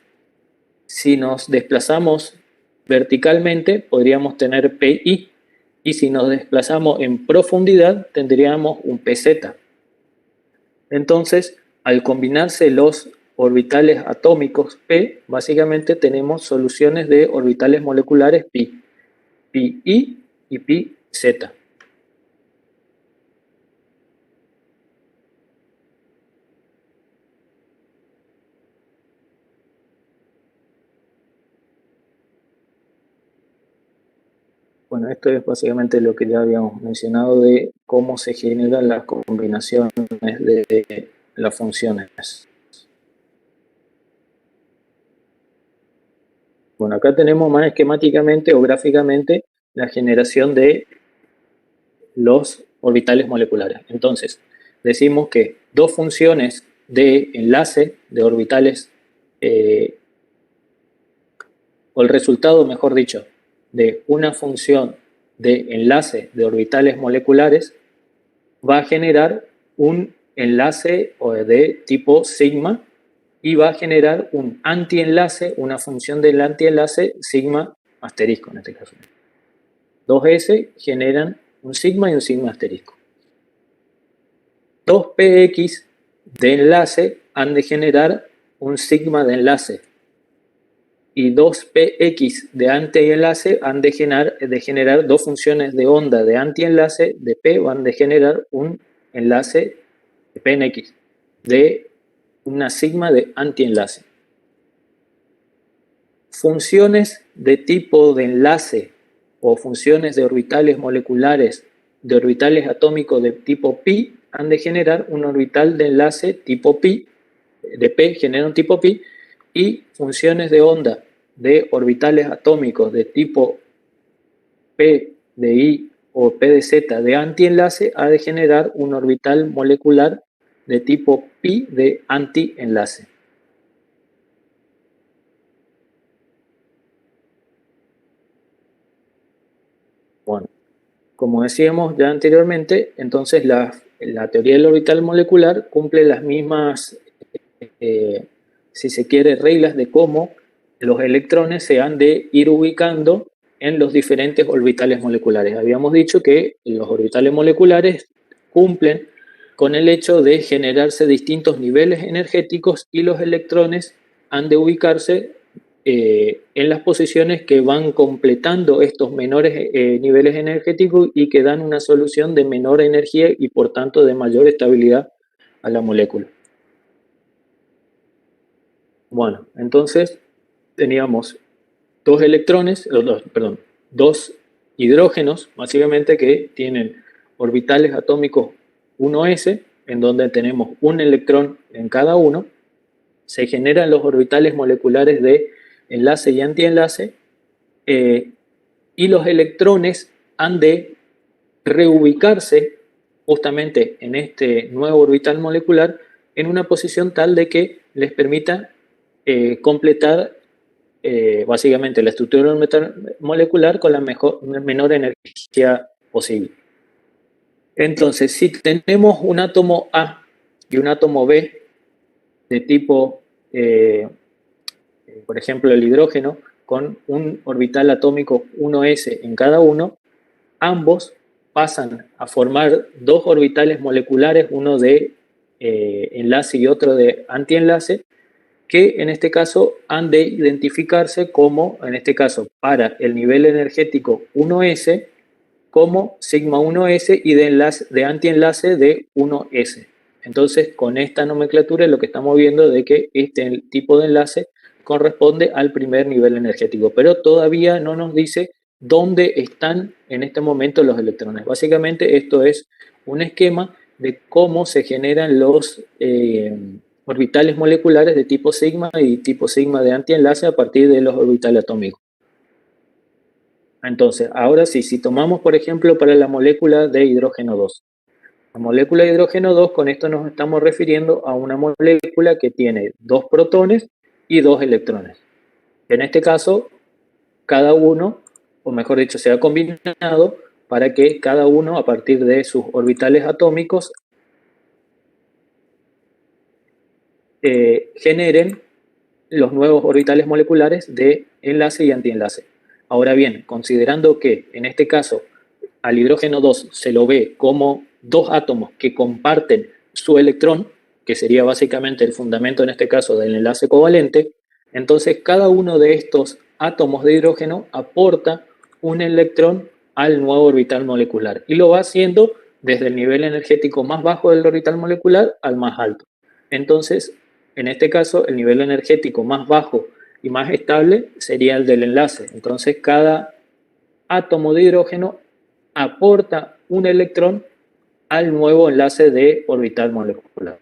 Si nos desplazamos verticalmente podríamos tener PI y si nos desplazamos en profundidad tendríamos un PZ. Entonces, al combinarse los orbitales atómicos P, básicamente tenemos soluciones de orbitales moleculares pi, pi-i y pi-z. Bueno, esto es básicamente lo que ya habíamos mencionado de cómo se generan las combinaciones de las funciones. Bueno, acá tenemos más esquemáticamente o gráficamente la generación de los orbitales moleculares. Entonces, decimos que dos funciones de enlace de orbitales, o el resultado, mejor dicho, de una función de enlace de orbitales moleculares va a generar un enlace de tipo sigma y va a generar un antienlace, una función del antienlace sigma asterisco en este caso. 2S generan un sigma y un sigma asterisco. 2px de enlace han de generar un sigma de enlace y 2px de antienlace han de generar dos funciones de onda de antienlace de p van de generar un enlace de p en x de una sigma de antienlace. Funciones de tipo de enlace o funciones de orbitales moleculares de orbitales atómicos de tipo pi han de generar un orbital de enlace tipo pi, de p genera un tipo pi, y funciones de onda de orbitales atómicos de tipo p de i o p de z de antienlace ha de generar un orbital molecular de tipo pi de antienlace. Bueno, como decíamos ya anteriormente, entonces la teoría del orbital molecular cumple las mismas, si se quiere, reglas de cómo los electrones se han de ir ubicando en los diferentes orbitales moleculares. Habíamos dicho que los orbitales moleculares cumplen con el hecho de generarse distintos niveles energéticos y los electrones han de ubicarse en las posiciones que van completando estos menores niveles energéticos y que dan una solución de menor energía y por tanto de mayor estabilidad a la molécula. Bueno, entonces teníamos dos hidrógenos, básicamente, que tienen orbitales atómicos 1s, en donde tenemos un electrón en cada uno. Se generan los orbitales moleculares de enlace y antienlace, y los electrones han de reubicarse justamente en este nuevo orbital molecular en una posición tal de que les permita completar básicamente la estructura molecular con la menor energía posible. Entonces, si tenemos un átomo A y un átomo B de tipo, por ejemplo, el hidrógeno, con un orbital atómico 1s en cada uno, ambos pasan a formar dos orbitales moleculares, uno de enlace y otro de antienlace, que en este caso han de identificarse como, en este caso, para el nivel energético 1s, como sigma 1s y de antienlace de 1s. Entonces, con esta nomenclatura es lo que estamos viendo de que este tipo de enlace corresponde al primer nivel energético, pero todavía no nos dice dónde están en este momento los electrones. Básicamente esto es un esquema de cómo se generan los orbitales moleculares de tipo sigma y tipo sigma de antienlace a partir de los orbitales atómicos. Entonces, ahora sí, si tomamos, por ejemplo, para la molécula de hidrógeno 2. La molécula de hidrógeno 2, con esto nos estamos refiriendo a una molécula que tiene 2 protones y 2 electrones. En este caso, cada uno, o mejor dicho, se ha combinado para que cada uno, a partir de sus orbitales atómicos, generen los nuevos orbitales moleculares de enlace y antienlace. Ahora bien, considerando que en este caso al hidrógeno 2 se lo ve como 2 átomos que comparten su electrón, que sería básicamente el fundamento en este caso del enlace covalente, entonces cada uno de estos átomos de hidrógeno aporta un electrón al nuevo orbital molecular y lo va haciendo desde el nivel energético más bajo del orbital molecular al más alto. Entonces, en este caso, el nivel energético más bajo y más estable sería el del enlace. Entonces, cada átomo de hidrógeno aporta un electrón al nuevo enlace de orbital molecular.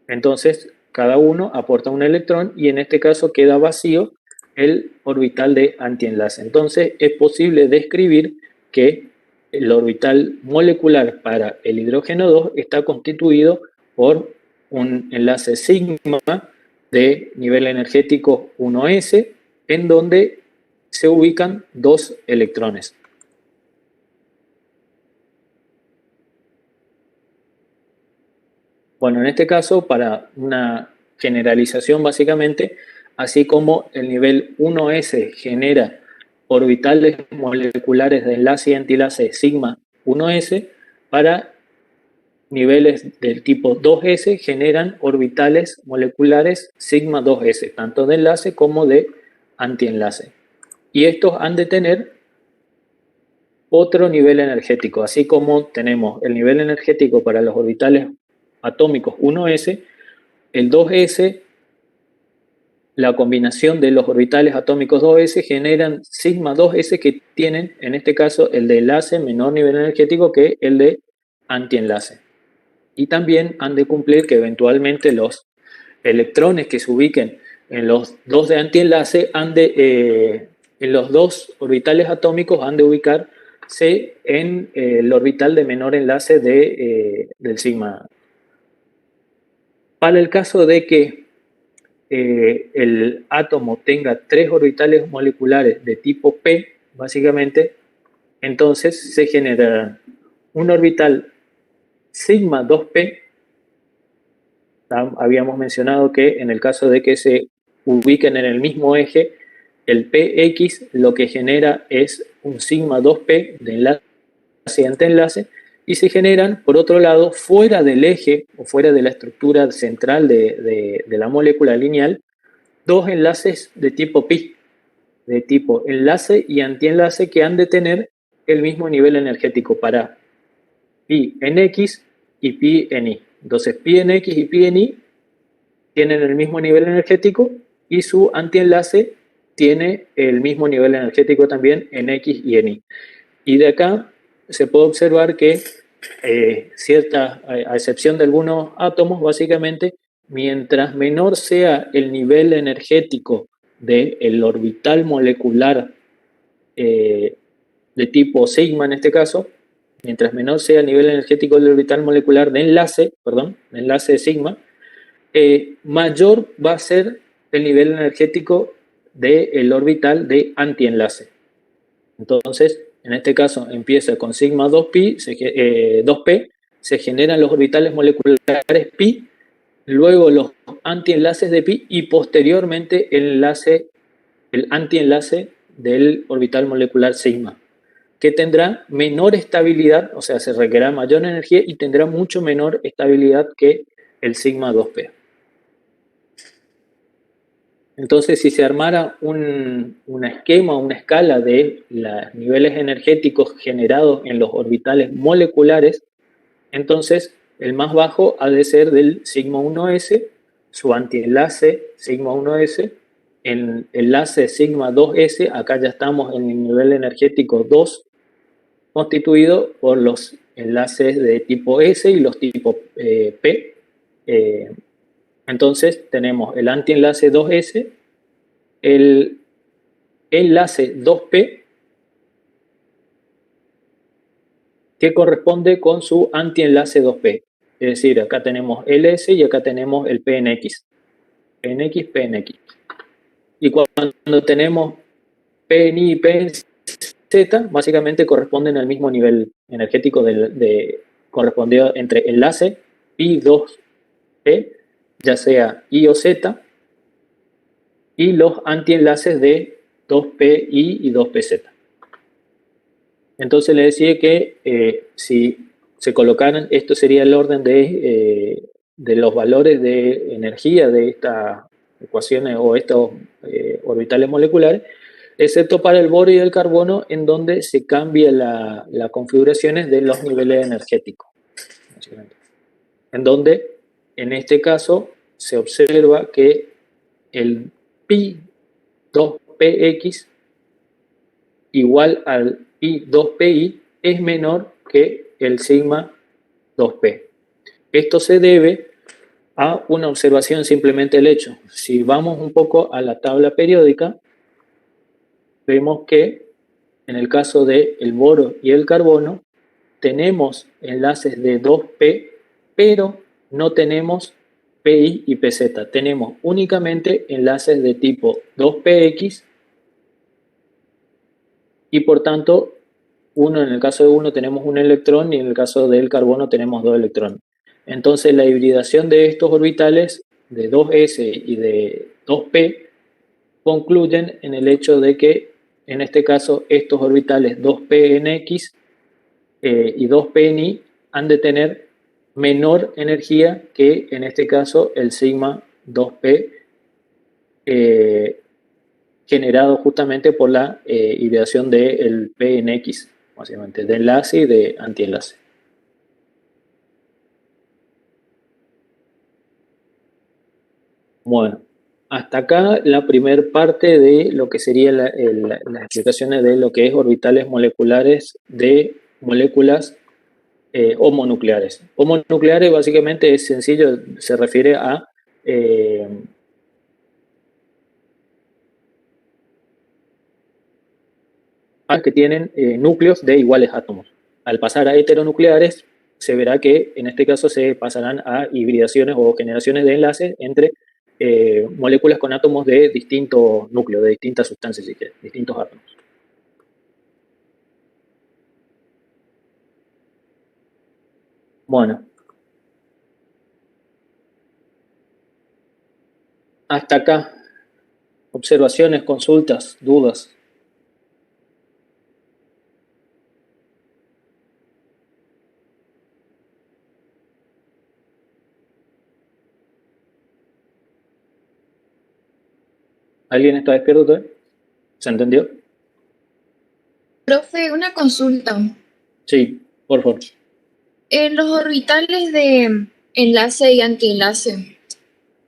Entonces, cada uno aporta un electrón y en este caso queda vacío el orbital de antienlace. Entonces, es posible describir que el orbital molecular para el hidrógeno 2 está constituido por un enlace sigma de nivel energético 1s, en donde se ubican 2 electrones. Bueno, en este caso, para una generalización básicamente, así como el nivel 1s genera orbitales moleculares de enlace y antienlace sigma 1s, para niveles del tipo 2s generan orbitales moleculares sigma 2s, tanto de enlace como de antienlace. Y estos han de tener otro nivel energético, así como tenemos el nivel energético para los orbitales atómicos 1s, el 2s, la combinación de los orbitales atómicos 2s generan sigma 2s que tienen, en este caso, el de enlace menor nivel energético que el de antienlace. Y también han de cumplir que eventualmente los electrones que se ubiquen en los 2 de antienlace en los 2 orbitales atómicos han de ubicarse en el orbital de menor enlace del sigma. Para el caso de que el átomo tenga 3 orbitales moleculares de tipo P, básicamente, entonces se generará un orbital sigma 2p. Habíamos mencionado que en el caso de que se ubiquen en el mismo eje, el px lo que genera es un sigma 2p de enlace y antienlace, y se generan, por otro lado, fuera del eje o fuera de la estructura central de la molécula lineal, 2 enlaces de tipo pi, de tipo enlace y antienlace, que han de tener el mismo nivel energético para pi en x y pi en y. Entonces, pi en x y pi en y tienen el mismo nivel energético y su antienlace tiene el mismo nivel energético también en x y en y. Y de acá se puede observar que a excepción de algunos átomos, básicamente, mientras menor sea el nivel energético del orbital molecular de tipo sigma en este caso, mientras menor sea el nivel energético del orbital molecular de enlace de sigma, mayor va a ser el nivel energético del orbital de antienlace. Entonces, en este caso empieza con sigma 2p, 2p, se generan los orbitales moleculares pi, luego los antienlaces de pi y posteriormente el antienlace del orbital molecular sigma, que tendrá menor estabilidad, o sea, se requerirá mayor energía y tendrá mucho menor estabilidad que el sigma 2p. Entonces, si se armara un esquema, una escala de los niveles energéticos generados en los orbitales moleculares, entonces el más bajo ha de ser del sigma 1s, su antienlace sigma 1s, el enlace sigma 2s, acá ya estamos en el nivel energético 2, constituido por los enlaces de tipo S y los tipos P. Entonces tenemos el antienlace 2S, el enlace 2P, que corresponde con su antienlace 2P. Es decir, acá tenemos LS y acá tenemos el PNX. PNX, PNX. Y cuando tenemos PNI y PNZ, básicamente corresponden al mismo nivel energético correspondido entre enlace y 2P, ya sea I o Z, y los antienlaces de 2PI y 2PZ. Entonces le decía que si se colocaran, esto sería el orden de los valores de energía de estas ecuaciones o estos orbitales moleculares, excepto para el borio y el carbono, en donde se cambia las configuraciones de los niveles energéticos. En donde, en este caso, se observa que el pi 2px igual al pi 2pi es menor que el sigma 2p. Esto se debe a una observación simplemente del hecho. Si vamos un poco a la tabla periódica, vemos que en el caso del boro y el carbono tenemos enlaces de 2p, pero no tenemos PI y PZ. Tenemos únicamente enlaces de tipo 2px y por tanto, en el caso de uno tenemos un electrón y en el caso del carbono tenemos 2 electrones. Entonces la hibridación de estos orbitales de 2s y de 2p concluyen en el hecho de que en este caso estos orbitales 2pnx y 2pni han de tener menor energía que en este caso el sigma 2p generado justamente por la hibridación del PNX, básicamente, de enlace y de antienlace. Bueno, hasta acá la primera parte de lo que serían las explicaciones de lo que es orbitales moleculares de moléculas homonucleares. Homonucleares básicamente es sencillo, se refiere a que tienen núcleos de iguales átomos. Al pasar a heteronucleares, se verá que en este caso se pasarán a hibridaciones o generaciones de enlaces entre moléculas con átomos de distintos núcleos, de distintas sustancias, si quieres, distintos átomos. Bueno. Hasta acá. Observaciones, consultas, dudas. ¿Alguien está despierto todavía? ¿Se entendió? Profe, una consulta. Sí, por favor. En los orbitales de enlace y antienlace,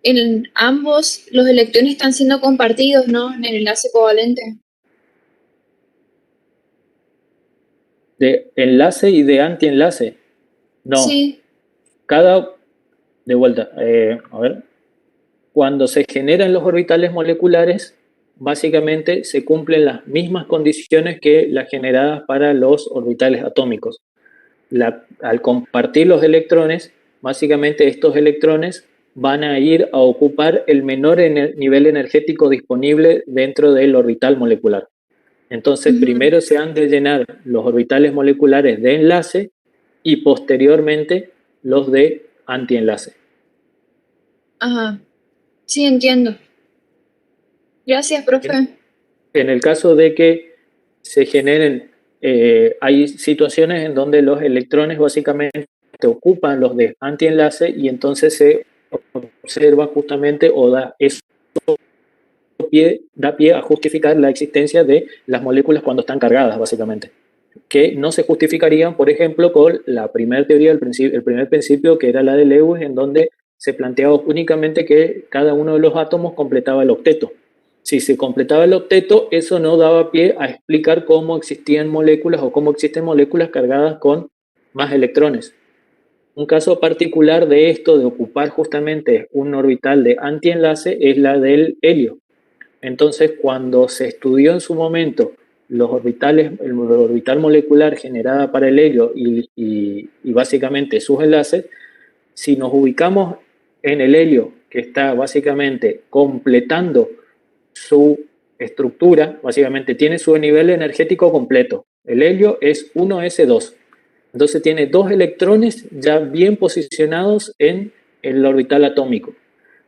en ambos los electrones están siendo compartidos, ¿no? En el enlace covalente. ¿De enlace y de antienlace? No. Sí. De vuelta, a ver. Cuando se generan los orbitales moleculares, básicamente se cumplen las mismas condiciones que las generadas para los orbitales atómicos. Al compartir los electrones, básicamente estos electrones van a ir a ocupar el menor nivel energético disponible dentro del orbital molecular. Entonces, primero se han de llenar los orbitales moleculares de enlace y posteriormente los de antienlace. Ajá. Sí, entiendo. Gracias, profe. En el caso de que se generen, hay situaciones en donde los electrones básicamente ocupan los de antienlace y entonces se observa justamente o da pie a justificar la existencia de las moléculas cuando están cargadas, básicamente. Que no se justificarían, por ejemplo, con la primera teoría, el primer principio, que era la de Lewis, en donde se planteaba únicamente que cada uno de los átomos completaba el octeto. Si se completaba el octeto, eso no daba pie a explicar cómo existían moléculas o cómo existen moléculas cargadas con más electrones. Un caso particular de esto, de ocupar justamente un orbital de antienlace, es la del helio. Entonces, cuando se estudió en su momento los orbitales, el orbital molecular generada para el helio y básicamente sus enlaces, si nos ubicamos en el helio, que está básicamente completando su estructura, básicamente tiene su nivel energético completo. El helio es 1s2. Entonces tiene 2 electrones ya bien posicionados en el orbital atómico.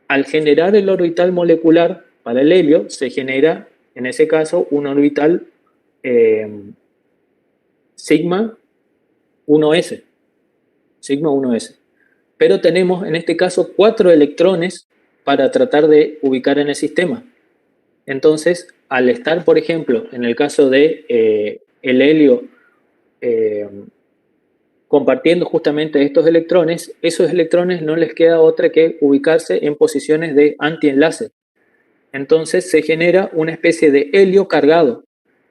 Al generar el orbital molecular para el helio, se genera, en ese caso, un orbital sigma 1s. Sigma 1s. Pero tenemos, en este caso, 4 electrones para tratar de ubicar en el sistema. Entonces, al estar, por ejemplo, en el caso de el helio compartiendo justamente estos electrones, esos electrones no les queda otra que ubicarse en posiciones de antienlace. Entonces se genera una especie de helio cargado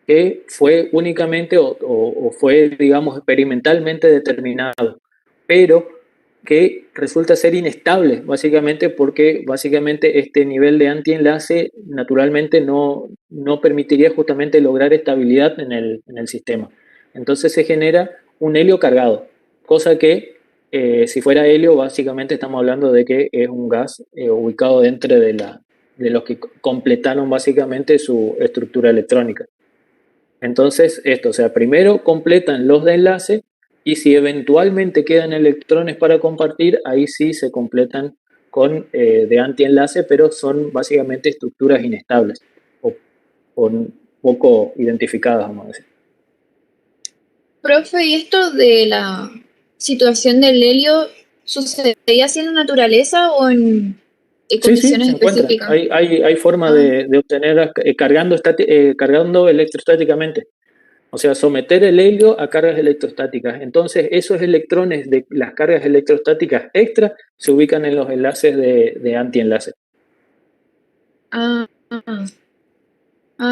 que fue únicamente o fue, digamos, experimentalmente determinado, pero que resulta ser inestable, básicamente porque básicamente este nivel de antienlace naturalmente no permitiría justamente lograr estabilidad en el sistema. Entonces se genera un helio cargado, cosa que si fuera helio básicamente estamos hablando de que es un gas ubicado dentro de los que completaron básicamente su estructura electrónica. Entonces, esto, o sea, primero completan los de enlace y si eventualmente quedan electrones para compartir, ahí sí se completan con de antienlace, pero son básicamente estructuras inestables o poco identificadas, vamos a decir. Profe, ¿y esto de la situación del helio sucedía así en la naturaleza o en condiciones se encuentra. específicas? Hay forma de obtener cargando electrostáticamente. O sea, someter el helio a cargas electrostáticas. Entonces, esos electrones de las cargas electrostáticas extra se ubican en los enlaces de antienlace.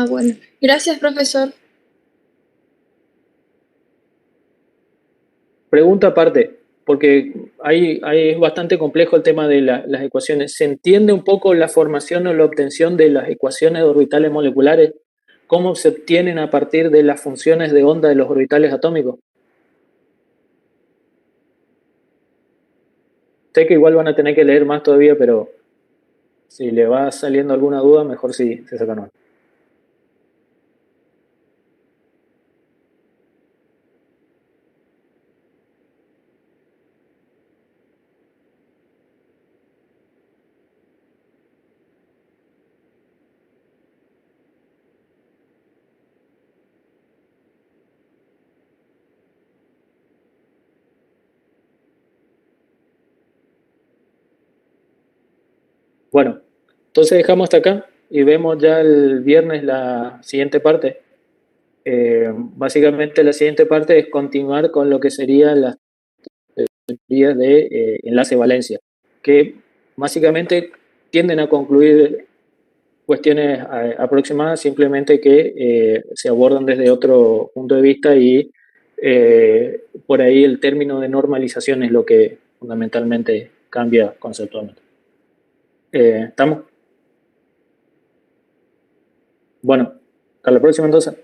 Bueno. Gracias, profesor. Pregunta aparte, porque es bastante complejo el tema de las ecuaciones. ¿Se entiende un poco la formación o la obtención de las ecuaciones de orbitales moleculares? ¿Cómo se obtienen a partir de las funciones de onda de los orbitales atómicos? Sé que igual van a tener que leer más todavía, pero si le va saliendo alguna duda, mejor si se sacan una. Bueno, entonces dejamos hasta acá y vemos ya el viernes la siguiente parte. Básicamente la siguiente parte es continuar con lo que serían las teorías de enlace-valencia, que básicamente tienden a concluir cuestiones aproximadas, simplemente que se abordan desde otro punto de vista y por ahí el término de normalización es lo que fundamentalmente cambia conceptualmente. ¿Estamos? Bueno, hasta la próxima entonces.